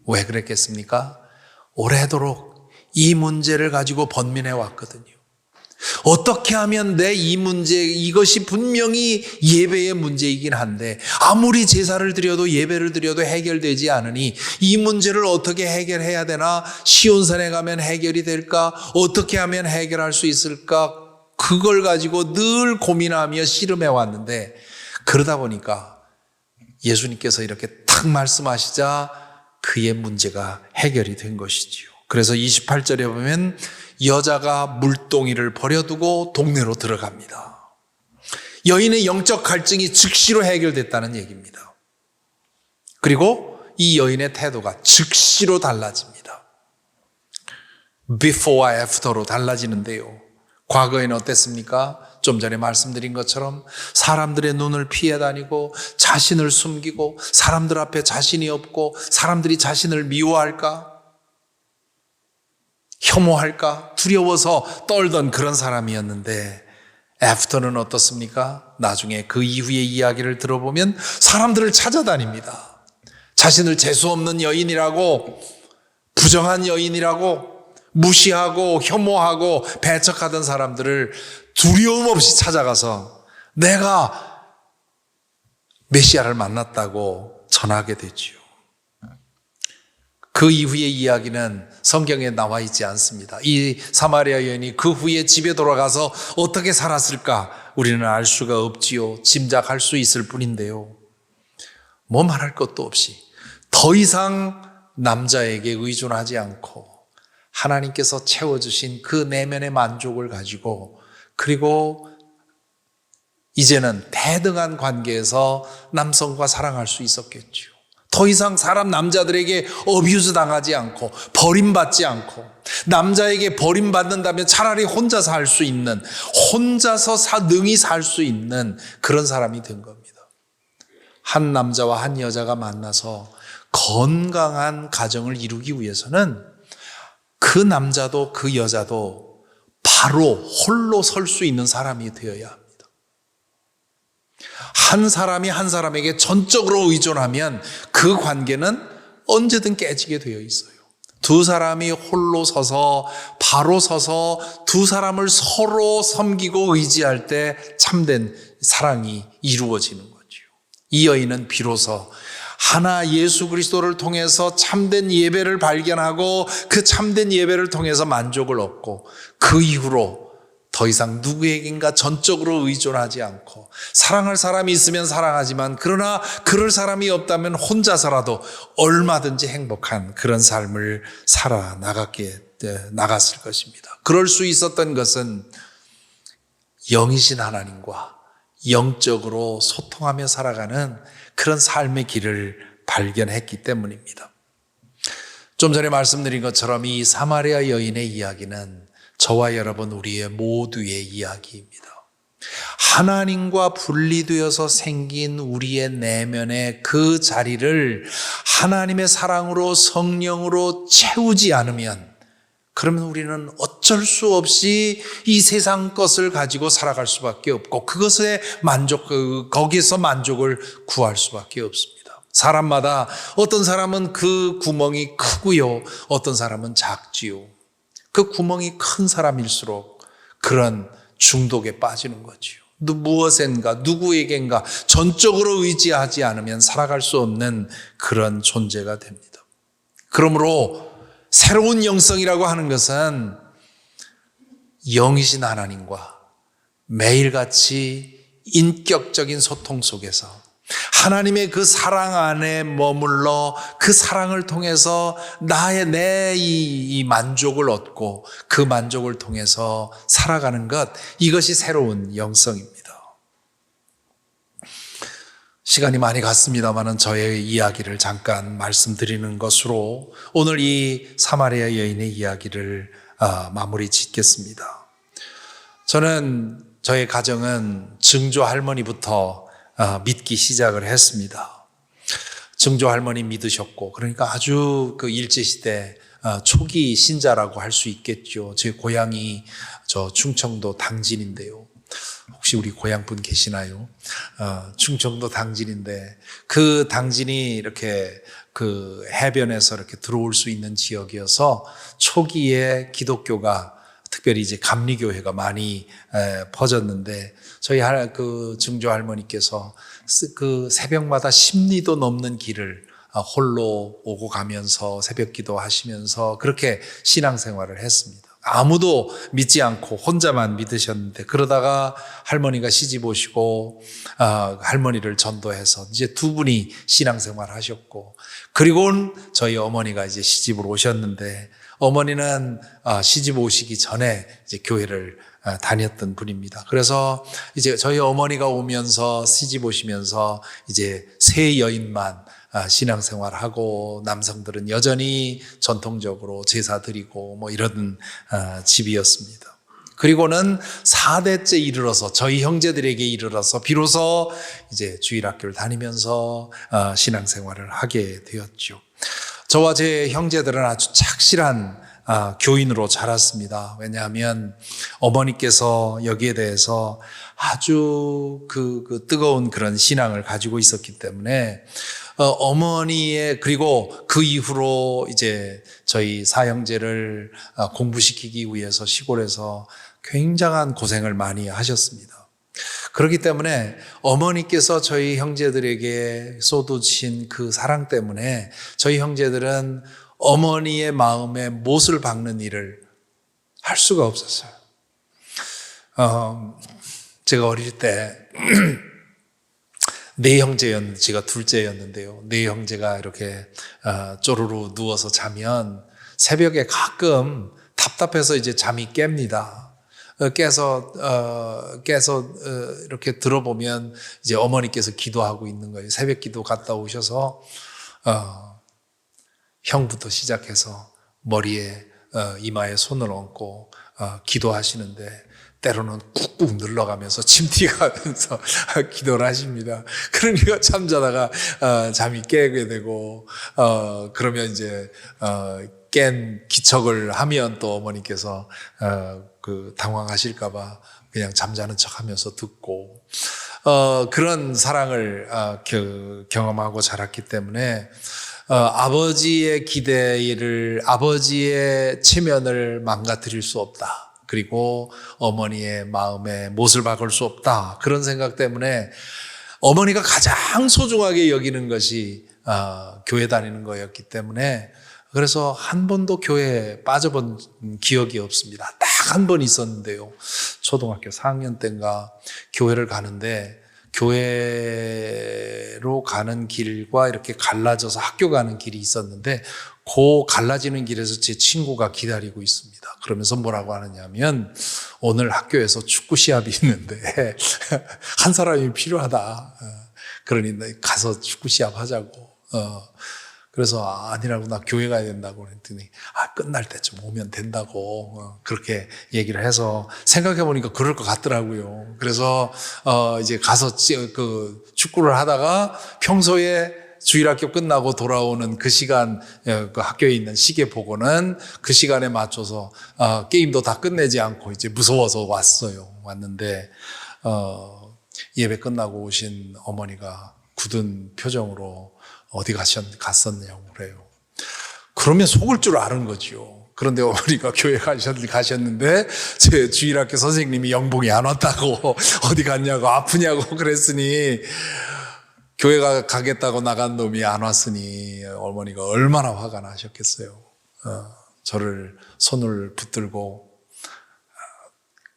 Speaker 1: 왜 그랬겠습니까? 오래도록 이 문제를 가지고 번민해 왔거든요. 어떻게 하면 내 이 문제, 이것이 분명히 예배의 문제이긴 한데 아무리 제사를 드려도 예배를 드려도 해결되지 않으니 이 문제를 어떻게 해결해야 되나? 시온산에 가면 해결이 될까? 어떻게 하면 해결할 수 있을까? 그걸 가지고 늘 고민하며 씨름해 왔는데, 그러다 보니까 예수님께서 이렇게 탁 말씀하시자 그의 문제가 해결이 된 것이지요. 그래서 28절에 보면 여자가 물동이를 버려두고 동네로 들어갑니다. 여인의 영적 갈증이 즉시로 해결됐다는 얘기입니다. 그리고 이 여인의 태도가 즉시로 달라집니다. Before, After로 달라지는데요. 과거에는 어땠습니까? 좀 전에 말씀드린 것처럼 사람들의 눈을 피해 다니고 자신을 숨기고 사람들 앞에 자신이 없고 사람들이 자신을 미워할까? 혐오할까? 두려워서 떨던 그런 사람이었는데, 애프터는 어떻습니까? 나중에 그 이후의 이야기를 들어보면 사람들을 찾아다닙니다. 자신을 재수없는 여인이라고, 부정한 여인이라고 무시하고 혐오하고 배척하던 사람들을 두려움 없이 찾아가서 내가 메시아를 만났다고 전하게 되지요. 그 이후의 이야기는 성경에 나와 있지 않습니다. 이 사마리아 여인이 그 후에 집에 돌아가서 어떻게 살았을까 우리는 알 수가 없지요. 짐작할 수 있을 뿐인데요. 뭐 말할 것도 없이 더 이상 남자에게 의존하지 않고 하나님께서 채워주신 그 내면의 만족을 가지고, 그리고 이제는 대등한 관계에서 남성과 사랑할 수 있었겠죠. 더 이상 남자들에게 어뷰즈 당하지 않고 버림받지 않고, 남자에게 버림받는다면 차라리 혼자 살 수 있는, 혼자서 능히 살 수 있는 그런 사람이 된 겁니다. 한 남자와 한 여자가 만나서 건강한 가정을 이루기 위해서는 그 남자도 그 여자도 바로 홀로 설 수 있는 사람이 되어야 합니다. 한 사람이 한 사람에게 전적으로 의존하면 그 관계는 언제든 깨지게 되어 있어요. 두 사람이 홀로 서서 바로 서서 두 사람을 서로 섬기고 의지할 때 참된 사랑이 이루어지는 거죠. 이 여인은 비로소 하나 예수 그리스도를 통해서 참된 예배를 발견하고 그 참된 예배를 통해서 만족을 얻고 그 이후로 더 이상 누구에겐가 전적으로 의존하지 않고 사랑할 사람이 있으면 사랑하지만 그러나 그럴 사람이 없다면 혼자서라도 얼마든지 행복한 그런 삶을 나갔을 것입니다. 그럴 수 있었던 것은 영이신 하나님과 영적으로 소통하며 살아가는 그런 삶의 길을 발견했기 때문입니다. 좀 전에 말씀드린 것처럼 이 사마리아 여인의 이야기는 저와 여러분 우리의 모두의 이야기입니다. 하나님과 분리되어서 생긴 우리의 내면의 그 자리를 하나님의 사랑으로 성령으로 채우지 않으면 그러면 우리는 어쩔 수 없이 이 세상 것을 가지고 살아갈 수밖에 없고 거기서 만족을 구할 수밖에 없습니다. 사람마다 어떤 사람은 그 구멍이 크고요, 어떤 사람은 작지요. 그 구멍이 큰 사람일수록 그런 중독에 빠지는 거지요. 무엇인가 누구에겐가 전적으로 의지하지 않으면 살아갈 수 없는 그런 존재가 됩니다. 그러므로 새로운 영성이라고 하는 것은 영이신 하나님과 매일같이 인격적인 소통 속에서 하나님의 그 사랑 안에 머물러 그 사랑을 통해서 이 만족을 얻고 그 만족을 통해서 살아가는 것, 이것이 새로운 영성입니다. 시간이 많이 갔습니다마는 저의 이야기를 잠깐 말씀드리는 것으로 오늘 이 사마리아 여인의 이야기를 마무리 짓겠습니다. 저는 저의 가정은 증조 할머니부터 믿기 시작을 했습니다. 증조 할머니 믿으셨고, 그러니까 아주 그 일제시대 초기 신자라고 할 수 있겠죠. 제 고향이 저 충청도 당진인데요. 혹시 우리 고향분 계시나요? 충청도 당진인데 그 당진이 이렇게 그 해변에서 이렇게 들어올 수 있는 지역이어서 초기에 기독교가 특별히 이제 감리교회가 많이 퍼졌는데 저희 그 증조 할머니께서 그 새벽마다 10리도 넘는 길을 홀로 오고 가면서 새벽 기도 하시면서 그렇게 신앙생활을 했습니다. 아무도 믿지 않고 혼자만 믿으셨는데 그러다가 할머니가 시집 오시고 할머니를 전도해서 이제 두 분이 신앙생활 하셨고, 그리고는 저희 어머니가 이제 시집을 오셨는데 어머니는 시집 오시기 전에 이제 교회를 다녔던 분입니다. 그래서 이제 저희 어머니가 오면서 시집 오시면서 이제 세 여인만 신앙생활하고 남성들은 여전히 전통적으로 제사 드리고 뭐 이런 집이었습니다. 그리고는 4대째 이르러서 저희 형제들에게 이르러서 비로소 이제 주일학교를 다니면서 신앙생활을 하게 되었죠. 저와 제 형제들은 아주 착실한 교인으로 자랐습니다. 왜냐하면 어머니께서 여기에 대해서 아주 그 뜨거운 그런 신앙을 가지고 있었기 때문에 어머니의, 그리고 그 이후로 이제 저희 사형제를 공부시키기 위해서 시골에서 굉장한 고생을 많이 하셨습니다. 그렇기 때문에 어머니께서 저희 형제들에게 쏟으신 그 사랑 때문에 저희 형제들은 어머니의 마음에 못을 박는 일을 할 수가 없었어요. 제가 어릴 때 네 형제였는데 제가 둘째였는데요. 네 형제가 이렇게 쪼르르 누워서 자면 새벽에 가끔 답답해서 이제 잠이 깹니다. 깨서 이렇게 들어보면 이제 어머니께서 기도하고 있는 거예요. 새벽 기도 갔다 오셔서 형부터 시작해서 머리에 이마에 손을 얹고 기도하시는데 때로는 꾹꾹 눌러가면서 침튀가면서 기도를 하십니다. 그러니까 잠자다가 잠이 깨게 되고 그러면 이제 깬 기척을 하면 또 어머니께서 그 당황하실까봐 그냥 잠자는 척하면서 듣고 그런 사랑을 경험하고 자랐기 때문에 아버지의 기대를 아버지의 체면을 망가뜨릴 수 없다. 그리고 어머니의 마음에 못을 박을 수 없다. 그런 생각 때문에 어머니가 가장 소중하게 여기는 것이 교회 다니는 거였기 때문에 그래서 한 번도 교회에 빠져본 기억이 없습니다. 딱 한 번 있었는데요. 초등학교 4학년 때인가 교회를 가는데 교회로 가는 길과 이렇게 갈라져서 학교 가는 길이 있었는데 그 갈라지는 길에서 제 친구가 기다리고 있습니다. 그러면서 뭐라고 하느냐면 오늘 학교에서 축구 시합이 있는데 한 사람이 필요하다. 그러니 가서 축구 시합 하자고. 그래서 아니라고 나 교회 가야 된다고 그랬더니 끝날 때쯤 오면 된다고 그렇게 얘기를 해서 생각해 보니까 그럴 것 같더라고요. 그래서 이제 가서 그 축구를 하다가 평소에 주일학교 끝나고 돌아오는 그 시간 그 학교에 있는 시계 보고는 그 시간에 맞춰서 게임도 다 끝내지 않고 이제 무서워서 왔는데 예배 끝나고 오신 어머니가 굳은 표정으로 어디 갔었냐고 그래요. 그러면 속을 줄 아는 거죠. 그런데 어머니가 교회 가셨는데 제 주일학교 선생님이 영봉이 안 왔다고 어디 갔냐고 아프냐고 그랬으니 교회 가겠다고 나간 놈이 안 왔으니 어머니가 얼마나 화가 나셨겠어요. 저를 손을 붙들고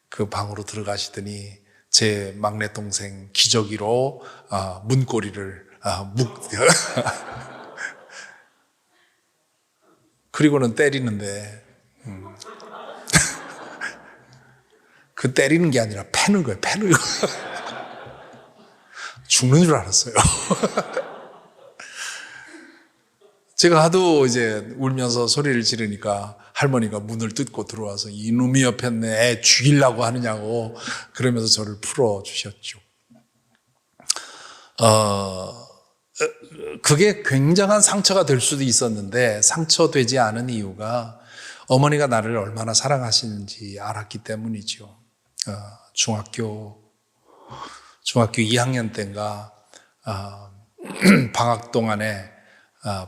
Speaker 1: 그 방으로 들어가시더니 제 막내 동생 기저귀로 문고리를 그리고는 때리는데 그 때리는 게 아니라 패는 거예요. 패는 거. 죽는 줄 알았어요. 제가 하도 이제 울면서 소리를 지르니까 할머니가 문을 뜯고 들어와서 이놈이 옆에 애 죽이려고 하느냐고 그러면서 저를 풀어주셨죠. 그게 굉장한 상처가 될 수도 있었는데 상처되지 않은 이유가 어머니가 나를 얼마나 사랑하시는지 알았기 때문이죠. 중학교 2학년 때인가 방학 동안에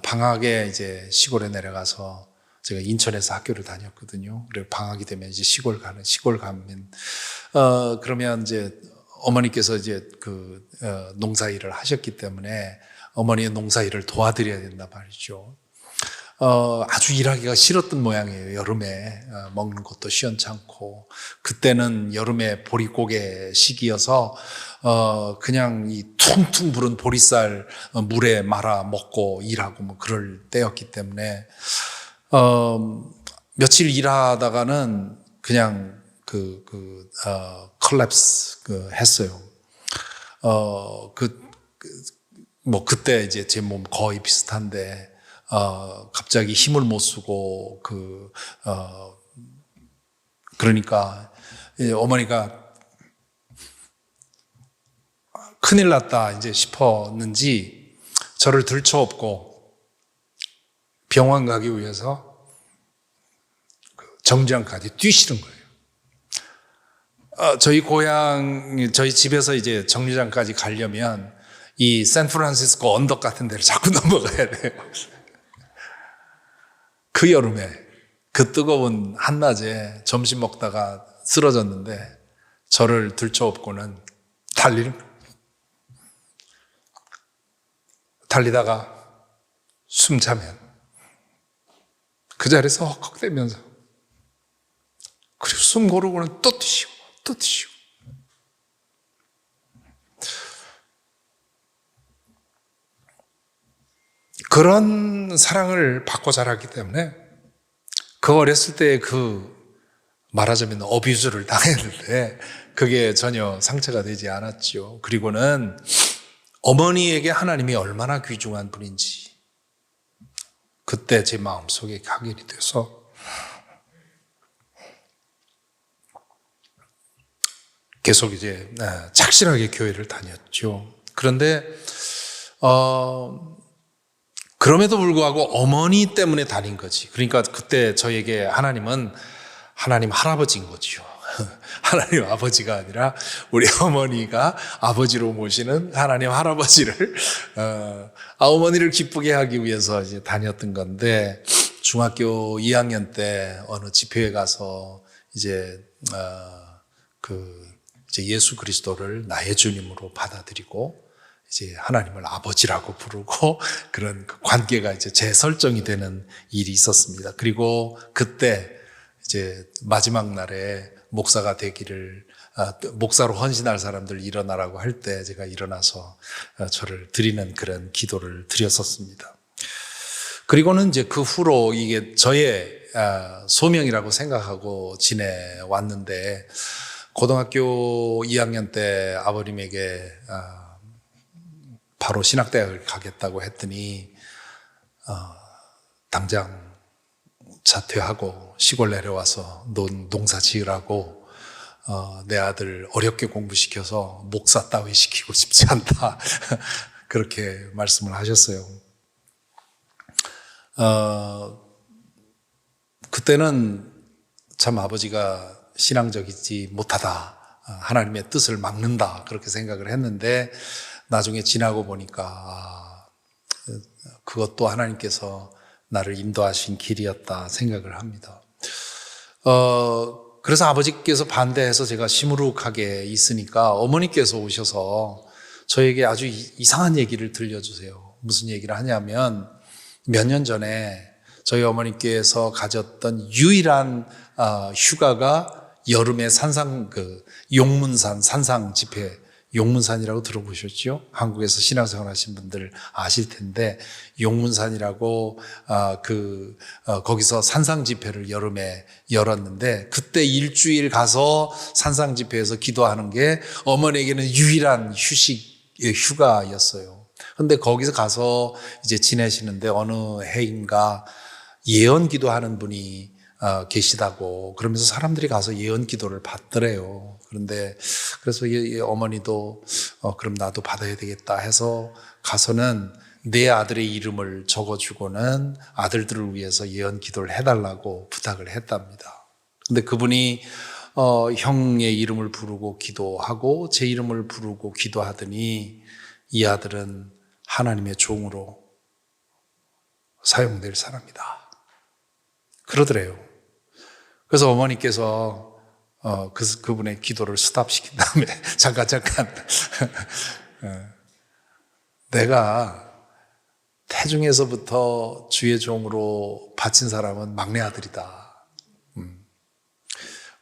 Speaker 1: 방학에 이제 시골에 내려가서 제가 인천에서 학교를 다녔거든요. 그리고 방학이 되면 이제 시골 가면 그러면 이제 어머니께서 이제 그 농사일을 하셨기 때문에 어머니의 농사일을 도와드려야 된단 말이죠. 아주 일하기가 싫었던 모양이에요. 여름에 먹는 것도 시원찮고 그때는 여름에 보릿고개 시기여서 그냥 이 퉁퉁 부른 보리쌀 물에 말아 먹고 일하고 뭐 그럴 때였기 때문에 며칠 일하다가는 그냥 collapse 했어요. 뭐 그때 이제 제 몸 거의 비슷한데 갑자기 힘을 못 쓰고 그러니까 어머니가 큰일 났다 이제 싶었는지 저를 들쳐업고 병원 가기 위해서 정류장까지 뛰시는 거예요. 저희 집에서 이제 정류장까지 가려면 이 샌프란시스코 언덕 같은 데를 자꾸 넘어가야 돼요. 그 여름에 그 뜨거운 한낮에 점심 먹다가 쓰러졌는데 저를 들쳐업고는 달리다가 숨 차면 그 자리에서 헉헉대면서 그리고 숨 고르고는 또 뛰시고 그런 사랑을 받고 자랐기 때문에 그 어렸을 때 말하자면 어뷰즈를 당했는데 그게 전혀 상처가 되지 않았죠. 그리고는 어머니에게 하나님이 얼마나 귀중한 분인지 그때 제 마음속에 각인이 돼서 계속 이제 착실하게 교회를 다녔죠. 그런데 그럼에도 불구하고 어머니 때문에 다닌 거지. 그러니까 그때 저에게 하나님은 하나님 할아버지인 거죠. 하나님 아버지가 아니라 우리 어머니가 아버지로 모시는 하나님 할아버지를 어머니를 기쁘게 하기 위해서 이제 다녔던 건데, 중학교 2학년 때 어느 집회에 가서 이제 이제 예수 그리스도를 나의 주님으로 받아들이고 이제 하나님을 아버지라고 부르고 그런 관계가 이제 재설정이 되는 일이 있었습니다. 그리고 그때 이제 마지막 날에 목사가 되기를, 목사로 헌신할 사람들 일어나라고 할 때 제가 일어나서 저를 드리는 그런 기도를 드렸었습니다. 그리고는 이제 그 후로 이게 저의 소명이라고 생각하고 지내왔는데, 고등학교 2학년 때 아버님에게 바로 신학대학을 가겠다고 했더니 당장 자퇴하고 시골 내려와서 농사 지으라고, 내 아들 어렵게 공부시켜서 목사 따위 시키고 싶지 않다 그렇게 말씀을 하셨어요. 그때는 참 아버지가 신앙적이지 못하다, 하나님의 뜻을 막는다 그렇게 생각을 했는데, 나중에 지나고 보니까 그것도 하나님께서 나를 인도하신 길이었다 생각을 합니다. 그래서 아버지께서 반대해서 제가 시무룩하게 있으니까 어머니께서 오셔서 저에게 아주 이상한 얘기를 들려주세요. 무슨 얘기를 하냐면, 몇 년 전에 저희 어머니께서 가졌던 유일한 휴가가 여름에 용문산 산상 집회, 용문산이라고 들어보셨죠? 한국에서 신앙생활 하신 분들 아실 텐데, 용문산이라고 거기서 산상 집회를 여름에 열었는데, 그때 일주일 가서 산상 집회에서 기도하는 게 어머니에게는 유일한 휴가였어요. 근데 거기서 가서 이제 지내시는데 어느 해인가 예언 기도하는 분이 계시다고, 그러면서 사람들이 가서 예언 기도를 받더래요. 그런데 그래서 어머니도 그럼 나도 받아야 되겠다 해서 가서는 내 아들의 이름을 적어주고는 아들들을 위해서 예언 기도를 해달라고 부탁을 했답니다. 근데 그분이 형의 이름을 부르고 기도하고 제 이름을 부르고 기도하더니 이 아들은 하나님의 종으로 사용될 사람이다 그러더래요. 그래서 어머니께서 그분의 기도를 스탑시킨 다음에 잠깐 내가 태중에서부터 주의 종으로 바친 사람은 막내 아들이다.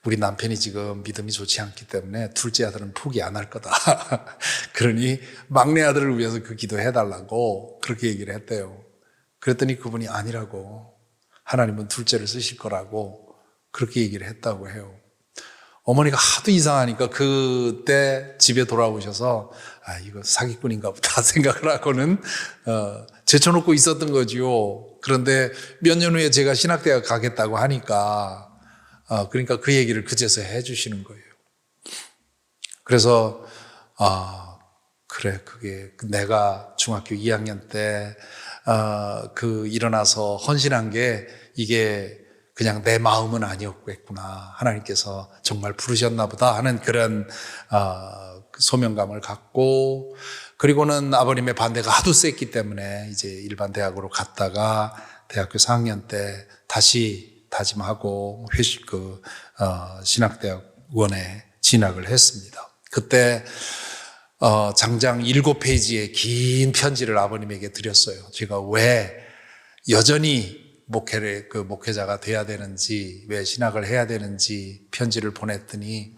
Speaker 1: 우리 남편이 지금 믿음이 좋지 않기 때문에 둘째 아들은 포기 안 할 거다. 그러니 막내 아들을 위해서 그 기도해달라고 그렇게 얘기를 했대요. 그랬더니 그분이 아니라고, 하나님은 둘째를 쓰실 거라고 그렇게 얘기를 했다고 해요. 어머니가 하도 이상하니까 그때 집에 돌아오셔서 이거 사기꾼인가 보다 생각을 하고는 제쳐놓고 있었던 거지요. 그런데 몇 년 후에 제가 신학대학 가겠다고 하니까 그러니까 그 얘기를 그제서 해주시는 거예요. 그래서 그래, 그게 내가 중학교 2학년 때 일어나서 헌신한 게 이게 그냥 내 마음은 아니었겠구나, 하나님께서 정말 부르셨나 보다 하는 그런 소명감을 갖고, 그리고는 아버님의 반대가 하도 셌기 때문에 이제 일반 대학으로 갔다가 대학교 4학년 때 다시 다짐하고 신학대학원에 진학을 했습니다. 그때 장장 7페이지의 긴 편지를 아버님에게 드렸어요. 제가 왜 여전히 목회자가 돼야 되는지, 왜 신학을 해야 되는지 편지를 보냈더니,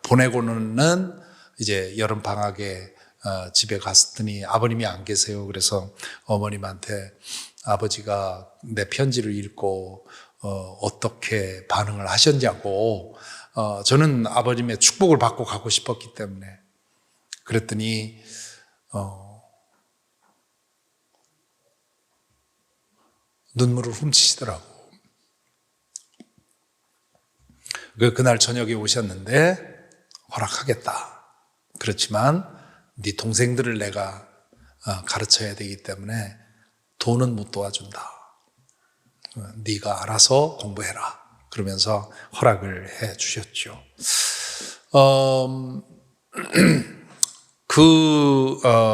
Speaker 1: 보내고는 이제 여름 방학에 집에 갔더니 아버님이 안 계세요. 그래서 어머님한테 아버지가 내 편지를 읽고 어떻게 반응을 하셨냐고, 저는 아버님의 축복을 받고 가고 싶었기 때문에. 그랬더니 눈물을 훔치시더라고. 그날 저녁에 오셨는데 허락하겠다. 그렇지만 네 동생들을 내가 가르쳐야 되기 때문에 돈은 못 도와준다. 네가 알아서 공부해라. 그러면서 허락을 해 주셨죠.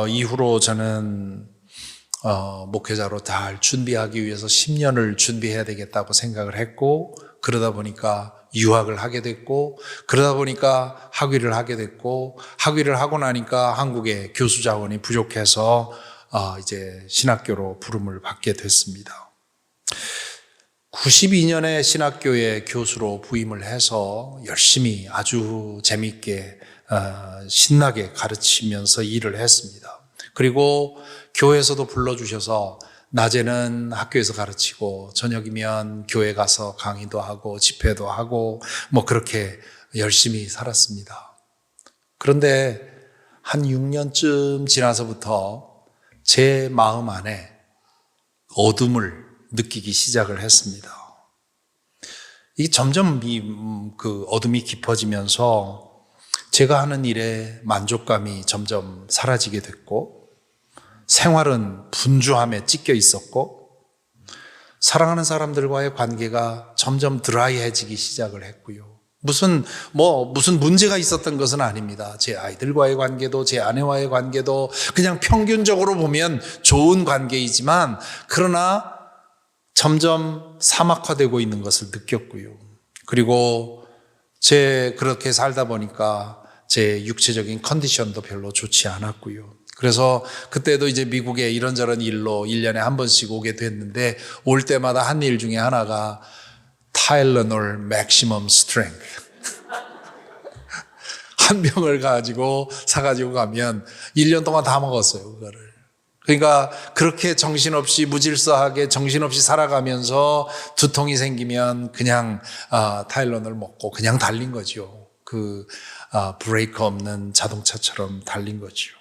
Speaker 1: 이후로 저는 목회자로 잘 준비하기 위해서 10년을 준비해야 되겠다고 생각을 했고, 그러다 보니까 유학을 하게 됐고, 그러다 보니까 학위를 하게 됐고, 학위를 하고 나니까 한국의 교수 자원이 부족해서 이제 신학교로 부름을 받게 됐습니다. 92년에 신학교에 교수로 부임을 해서 열심히 아주 재미있게 신나게 가르치면서 일을 했습니다. 그리고 교회에서도 불러주셔서 낮에는 학교에서 가르치고 저녁이면 교회 가서 강의도 하고 집회도 하고 뭐 그렇게 열심히 살았습니다. 그런데 한 6년쯤 지나서부터 제 마음 안에 어둠을 느끼기 시작을 했습니다. 이게 점점 그 어둠이 깊어지면서 제가 하는 일에 만족감이 점점 사라지게 됐고, 생활은 분주함에 찢겨 있었고, 사랑하는 사람들과의 관계가 점점 드라이해지기 시작을 했고요. 무슨 문제가 있었던 것은 아닙니다. 제 아이들과의 관계도, 제 아내와의 관계도 그냥 평균적으로 보면 좋은 관계이지만, 그러나 점점 사막화되고 있는 것을 느꼈고요. 그리고 그렇게 살다 보니까 제 육체적인 컨디션도 별로 좋지 않았고요. 그래서 그때도 이제 미국에 이런저런 일로 1년에 한 번씩 오게 됐는데, 올 때마다 한 일 중에 하나가 타일러놀 맥시멈 스트렝스 한 병을 사가지고 가면 1년 동안 다 먹었어요, 그거를. 그러니까 그렇게 정신없이 무질서하게 정신없이 살아가면서 두통이 생기면 그냥 타일러놀 먹고 그냥 달린 거죠. 브레이크 없는 자동차처럼 달린 거죠.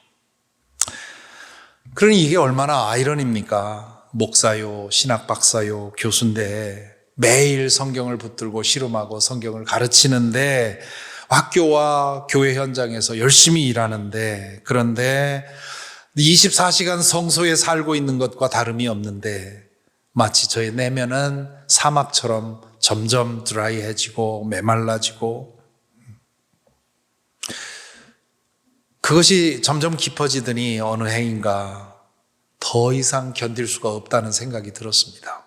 Speaker 1: 그러니 이게 얼마나 아이러니입니까? 목사요, 신학 박사요, 교수인데 매일 성경을 붙들고 씨름하고 성경을 가르치는데, 학교와 교회 현장에서 열심히 일하는데, 그런데 24시간 성소에 살고 있는 것과 다름이 없는데, 마치 저의 내면은 사막처럼 점점 드라이해지고 메말라지고, 그것이 점점 깊어지더니 어느 해인가 더 이상 견딜 수가 없다는 생각이 들었습니다.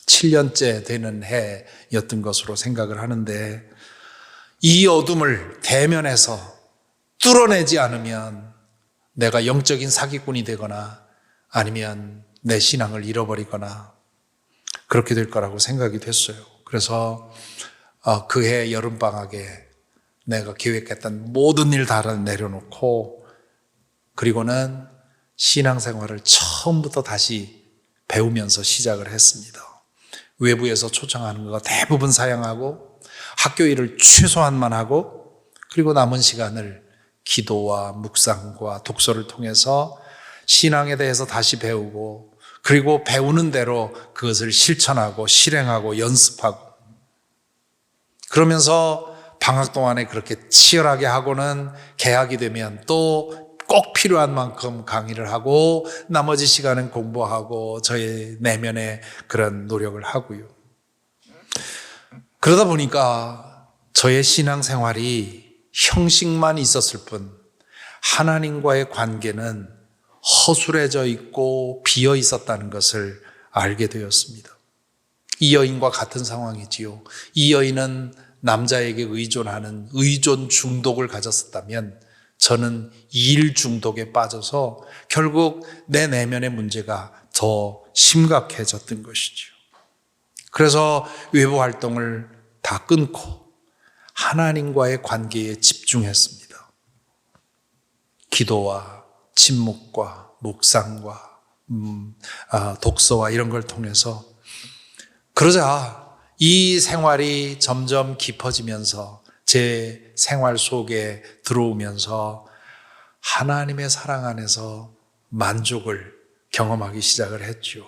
Speaker 1: 7년째 되는 해였던 것으로 생각을 하는데, 이 어둠을 대면해서 뚫어내지 않으면 내가 영적인 사기꾼이 되거나 아니면 내 신앙을 잃어버리거나 그렇게 될 거라고 생각이 됐어요. 그래서 그해 여름방학에 내가 계획했던 모든 일 다 내려놓고, 그리고는 신앙생활을 처음부터 다시 배우면서 시작을 했습니다. 외부에서 초청하는 거 대부분 사양하고, 학교 일을 최소한만 하고, 그리고 남은 시간을 기도와 묵상과 독서를 통해서 신앙에 대해서 다시 배우고, 그리고 배우는 대로 그것을 실천하고 실행하고 연습하고, 그러면서 방학 동안에 그렇게 치열하게 하고는 개학이 되면 또 꼭 필요한 만큼 강의를 하고 나머지 시간은 공부하고 저의 내면의 그런 노력을 하고요. 그러다 보니까 저의 신앙생활이 형식만 있었을 뿐 하나님과의 관계는 허술해져 있고 비어 있었다는 것을 알게 되었습니다. 이 여인과 같은 상황이지요. 이 여인은 남자에게 의존하는 의존 중독을 가졌었다면, 저는 일 중독에 빠져서 결국 내 내면의 문제가 더 심각해졌던 것이죠. 그래서 외부 활동을 다 끊고 하나님과의 관계에 집중했습니다. 기도와 침묵과 묵상과 독서와 이런 걸 통해서. 그러자 이 생활이 점점 깊어지면서 제 생활 속에 들어오면서 하나님의 사랑 안에서 만족을 경험하기 시작을 했죠.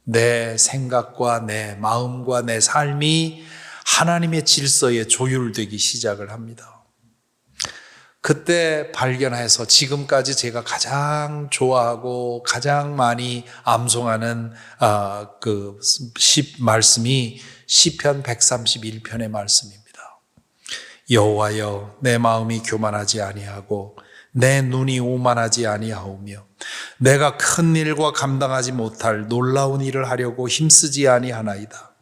Speaker 1: 내 생각과 내 마음과 내 삶이 하나님의 질서에 조율되기 시작을 합니다. 그때 발견해서 지금까지 제가 가장 좋아하고 가장 많이 암송하는 그 말씀이 시편 131편의 말씀입니다. 여호와여, 내 마음이 교만하지 아니하고 내 눈이 오만하지 아니하오며 내가 큰 일과 감당하지 못할 놀라운 일을 하려고 힘쓰지 아니하나이다.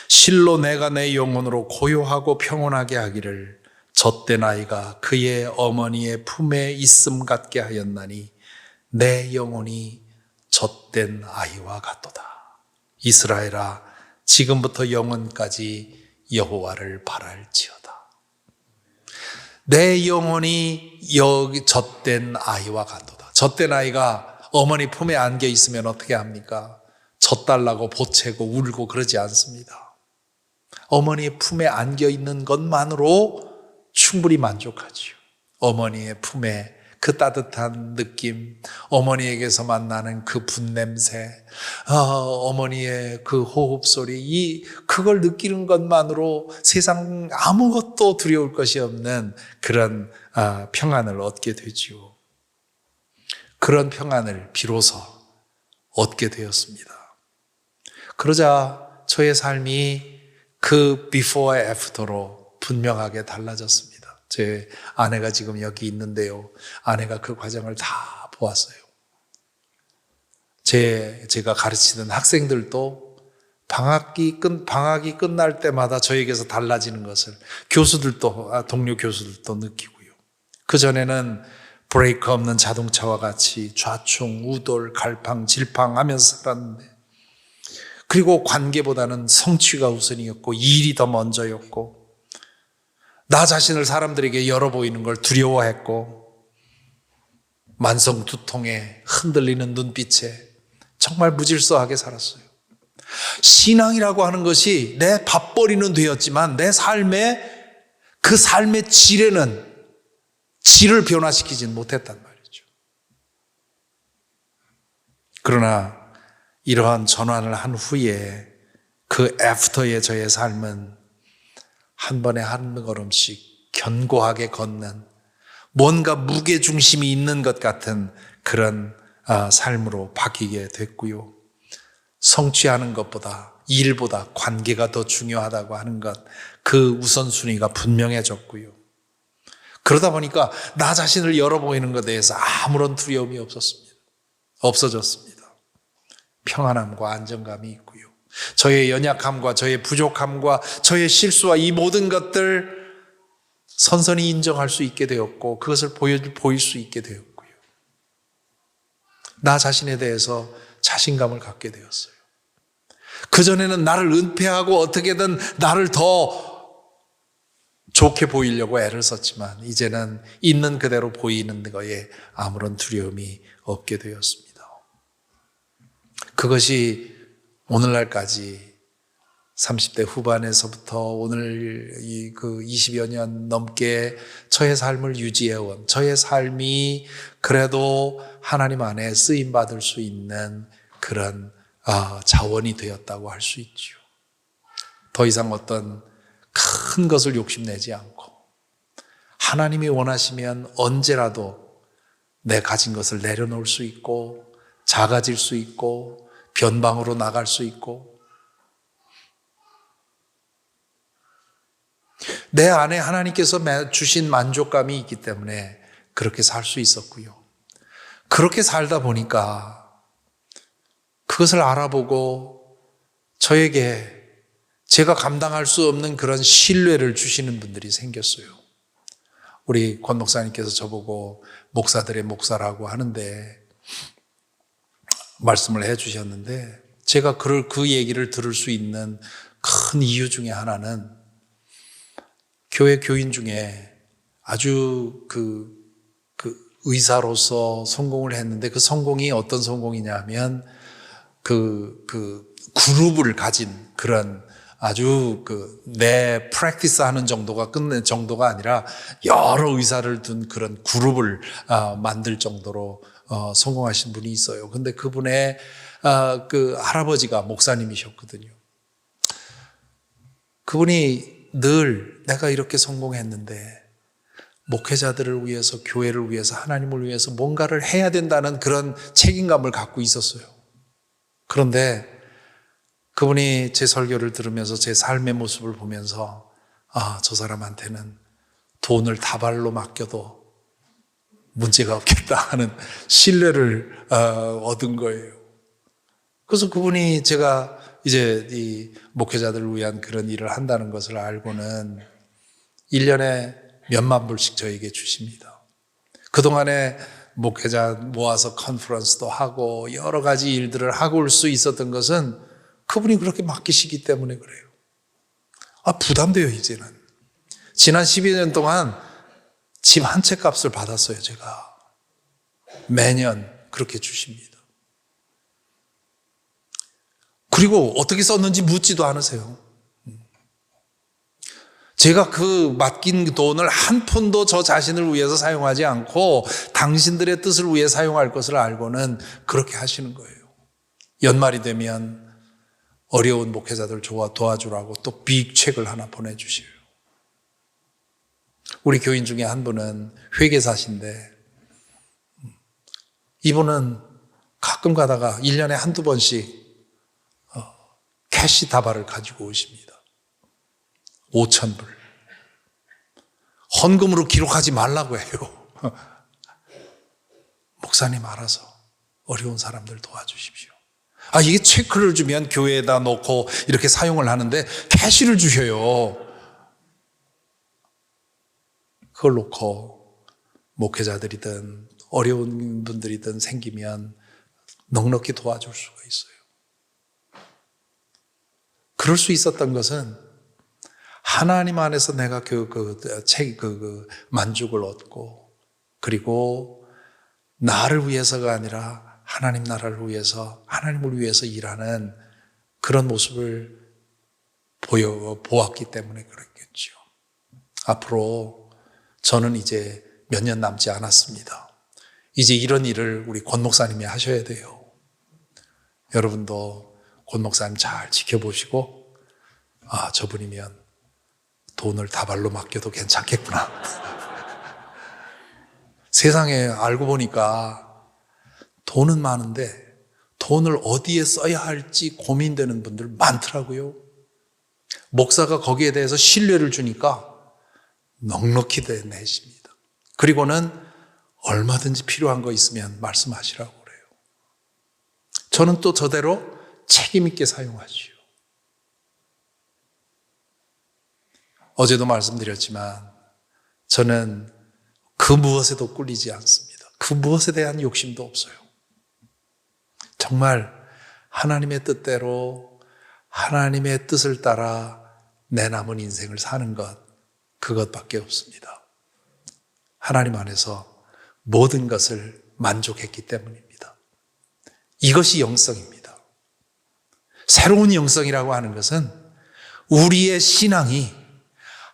Speaker 1: 실로 내가 내 영혼으로 고요하고 평온하게 하기를 젖된 아이가 그의 어머니의 품에 있음 같게 하였나니 내 영혼이 젖된 아이와 같도다. 이스라엘아, 지금부터 영원까지 여호와를 바랄지어다. 내 영혼이 여기 젖된 아이와 같도다. 젖된 아이가 어머니 품에 안겨 있으면 어떻게 합니까? 젖달라고 보채고 울고 그러지 않습니다. 어머니의 품에 안겨 있는 것만으로 충분히 만족하지요. 어머니의 품에 그 따뜻한 느낌, 어머니에게서만 나는 그 분냄새, 어머니의 그 호흡 소리, 그걸 느끼는 것만으로 세상 아무것도 두려울 것이 없는 그런 평안을 얻게 되지요. 그런 평안을 비로소 얻게 되었습니다. 그러자 저의 삶이 그 before and after로 분명하게 달라졌습니다. 제 아내가 지금 여기 있는데요. 아내가 그 과정을 다 보았어요. 제가 가르치던 학생들도 방학이 끝날 때마다 저에게서 달라지는 것을 동료 교수들도 느끼고요. 그전에는 브레이크 없는 자동차와 같이 좌충, 우돌, 갈팡질팡 하면서 살았는데, 그리고 관계보다는 성취가 우선이었고 일이 더 먼저였고, 나 자신을 사람들에게 열어 보이는 걸 두려워했고, 만성 두통에 흔들리는 눈빛에 정말 무질서하게 살았어요. 신앙이라고 하는 것이 내 밥벌이는 되었지만 내 그 삶의 질을 변화시키진 못했단 말이죠. 그러나 이러한 전환을 한 후에 그 애프터의 저의 삶은 한 번에 한 걸음씩 견고하게 걷는, 뭔가 무게중심이 있는 것 같은 그런 삶으로 바뀌게 됐고요. 성취하는 것보다, 일보다 관계가 더 중요하다고 하는 것, 그 우선순위가 분명해졌고요. 그러다 보니까 나 자신을 열어보이는 것에 대해서 아무런 두려움이 없어졌습니다. 평안함과 안정감이 있고요. 저의 연약함과 저의 부족함과 저의 실수와 이 모든 것들 선선히 인정할 수 있게 되었고, 그것을 보일 수 있게 되었고요. 나 자신에 대해서 자신감을 갖게 되었어요. 그전에는 나를 은폐하고 어떻게든 나를 더 좋게 보이려고 애를 썼지만 이제는 있는 그대로 보이는 거에 아무런 두려움이 없게 되었습니다. 그것이 오늘날까지 30대 후반에서부터 오늘 그 20여 년 넘게 저의 삶을 유지해온, 저의 삶이 그래도 하나님 안에 쓰임받을 수 있는 그런 자원이 되었다고 할 수 있죠. 더 이상 어떤 큰 것을 욕심내지 않고 하나님이 원하시면 언제라도 내 가진 것을 내려놓을 수 있고 작아질 수 있고 변방으로 나갈 수 있고, 내 안에 하나님께서 주신 만족감이 있기 때문에 그렇게 살 수 있었고요. 그렇게 살다 보니까 그것을 알아보고 저에게 제가 감당할 수 없는 그런 신뢰를 주시는 분들이 생겼어요. 우리 권 목사님께서 저보고 목사들의 목사라고 하는데 말씀을 해 주셨는데, 제가 그 얘기를 들을 수 있는 큰 이유 중에 하나는 교회 교인 중에 아주 그 의사로서 성공을 했는데, 그 성공이 어떤 성공이냐면 그 그룹을 가진 그런 아주 내 프랙티스 하는 정도가 끝낸 정도가 아니라 여러 의사를 둔 그런 그룹을 만들 정도로 성공하신 분이 있어요. 근데 그분의 그 할아버지가 목사님이셨거든요. 그분이 늘 내가 이렇게 성공했는데 목회자들을 위해서, 교회를 위해서, 하나님을 위해서 뭔가를 해야 된다는 그런 책임감을 갖고 있었어요. 그런데 그분이 제 설교를 들으면서 제 삶의 모습을 보면서 저 사람한테는 돈을 다발로 맡겨도 문제가 없겠다 하는 신뢰를 얻은 거예요. 그래서 그분이 제가 이제 이 목회자들을 위한 그런 일을 한다는 것을 알고는 1년에 몇만 불씩 저에게 주십니다. 그동안에 목회자 모아서 컨퍼런스도 하고 여러 가지 일들을 하고 올 수 있었던 것은 그분이 그렇게 맡기시기 때문에 그래요. 부담돼요, 이제는. 지난 12년 동안 집 한 채 값을 받았어요, 제가. 매년 그렇게 주십니다. 그리고 어떻게 썼는지 묻지도 않으세요. 제가 그 맡긴 돈을 한 푼도 저 자신을 위해서 사용하지 않고 당신들의 뜻을 위해 사용할 것을 알고는 그렇게 하시는 거예요. 연말이 되면 어려운 목회자들 도와주라고 또 빅책을 하나 보내주셔요. 우리 교인 중에 한 분은 회계사신데 이분은 가끔 가다가 1년에 한두 번씩 캐시 다발을 가지고 오십니다. 5,000불. 헌금으로 기록하지 말라고 해요. 목사님 알아서 어려운 사람들 도와주십시오. 이게 체크를 주면 교회에다 놓고 이렇게 사용을 하는데 캐시를 주셔요. 그걸 놓고 목회자들이든 어려운 분들이든 생기면 넉넉히 도와줄 수가 있어요. 그럴 수 있었던 것은 하나님 안에서 내가 만족을 얻고 그리고 나를 위해서가 아니라 하나님 나라를 위해서 하나님을 위해서 일하는 그런 모습을 보았기 때문에 그랬겠죠. 앞으로 저는 이제 몇 년 남지 않았습니다. 이제 이런 일을 우리 권 목사님이 하셔야 돼요. 여러분도 권 목사님 잘 지켜보시고 저분이면 돈을 다발로 맡겨도 괜찮겠구나. 세상에 알고 보니까 돈은 많은데 돈을 어디에 써야 할지 고민되는 분들 많더라고요. 목사가 거기에 대해서 신뢰를 주니까 넉넉히 내십니다. 그리고는 얼마든지 필요한 거 있으면 말씀하시라고 그래요. 저는 또 저대로 책임 있게 사용하지요. 어제도 말씀드렸지만 저는 그 무엇에도 꿀리지 않습니다. 그 무엇에 대한 욕심도 없어요. 정말 하나님의 뜻대로 하나님의 뜻을 따라 내 남은 인생을 사는 것, 그것밖에 없습니다. 하나님 안에서 모든 것을 만족했기 때문입니다. 이것이 영성입니다. 새로운 영성이라고 하는 것은 우리의 신앙이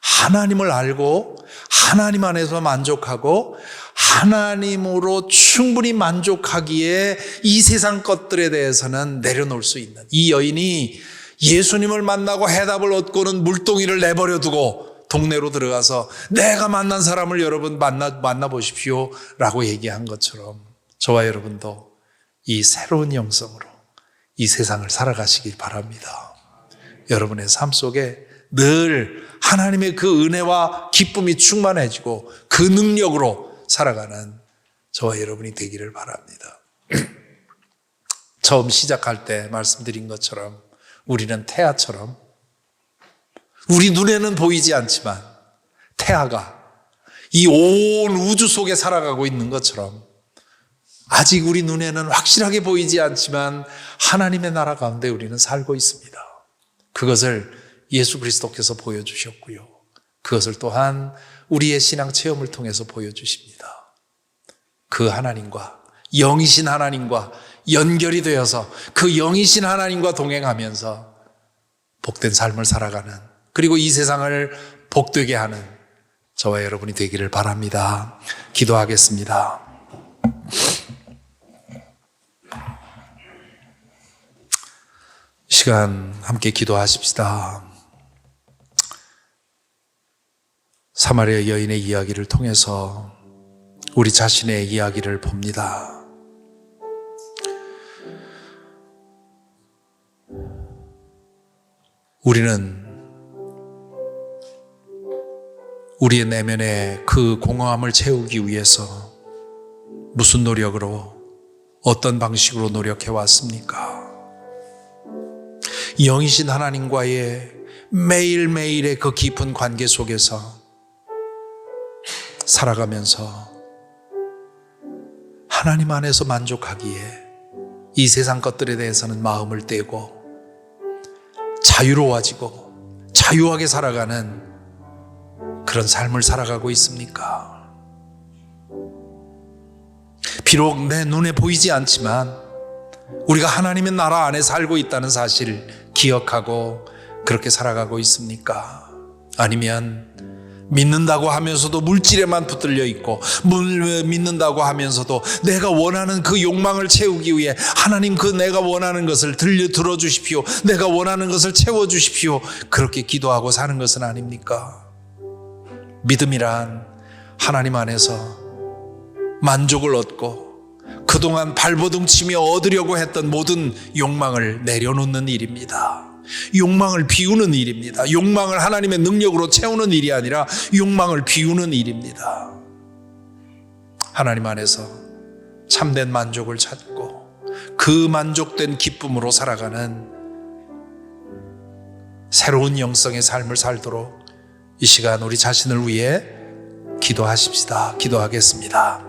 Speaker 1: 하나님을 알고 하나님 안에서 만족하고 하나님으로 충분히 만족하기에 이 세상 것들에 대해서는 내려놓을 수 있는, 이 여인이 예수님을 만나고 해답을 얻고는 물동이를 내버려 두고 동네로 들어가서 내가 만난 사람을 여러분 만나보십시오 라고 얘기한 것처럼 저와 여러분도 이 새로운 영성으로 이 세상을 살아가시길 바랍니다. 여러분의 삶 속에 늘 하나님의 그 은혜와 기쁨이 충만해지고 그 능력으로 살아가는 저와 여러분이 되기를 바랍니다. 처음 시작할 때 말씀드린 것처럼 우리는 태아처럼 우리 눈에는 보이지 않지만 태아가 이 온 우주 속에 살아가고 있는 것처럼 아직 우리 눈에는 확실하게 보이지 않지만 하나님의 나라 가운데 우리는 살고 있습니다. 그것을 예수 그리스도께서 보여주셨고요. 그것을 또한 우리의 신앙 체험을 통해서 보여주십니다. 그 하나님과 영이신 하나님과 연결이 되어서 그 영이신 하나님과 동행하면서 복된 삶을 살아가는, 그리고 이 세상을 복되게 하는 저와 여러분이 되기를 바랍니다. 기도하겠습니다. 시간 함께 기도하십시다. 사마리아 여인의 이야기를 통해서 우리 자신의 이야기를 봅니다. 우리는 우리의 내면의 그 공허함을 채우기 위해서 무슨 노력으로, 어떤 방식으로 노력해 왔습니까? 영이신 하나님과의 매일매일의 그 깊은 관계 속에서 살아가면서 하나님 안에서 만족하기에 이 세상 것들에 대해서는 마음을 떼고 자유로워지고 자유하게 살아가는 그런 삶을 살아가고 있습니까? 비록 내 눈에 보이지 않지만 우리가 하나님의 나라 안에 살고 있다는 사실을 기억하고 그렇게 살아가고 있습니까? 아니면 믿는다고 하면서도 물질에만 붙들려 있고, 믿는다고 하면서도 내가 원하는 그 욕망을 채우기 위해 하나님, 그 내가 원하는 것을 들어주십시오, 내가 원하는 것을 채워주십시오, 그렇게 기도하고 사는 것은 아닙니까? 믿음이란 하나님 안에서 만족을 얻고 그동안 발버둥치며 얻으려고 했던 모든 욕망을 내려놓는 일입니다. 욕망을 비우는 일입니다. 욕망을 하나님의 능력으로 채우는 일이 아니라 욕망을 비우는 일입니다. 하나님 안에서 참된 만족을 찾고 그 만족된 기쁨으로 살아가는 새로운 영성의 삶을 살도록 이 시간 우리 자신을 위해 기도하십시다. 기도하겠습니다.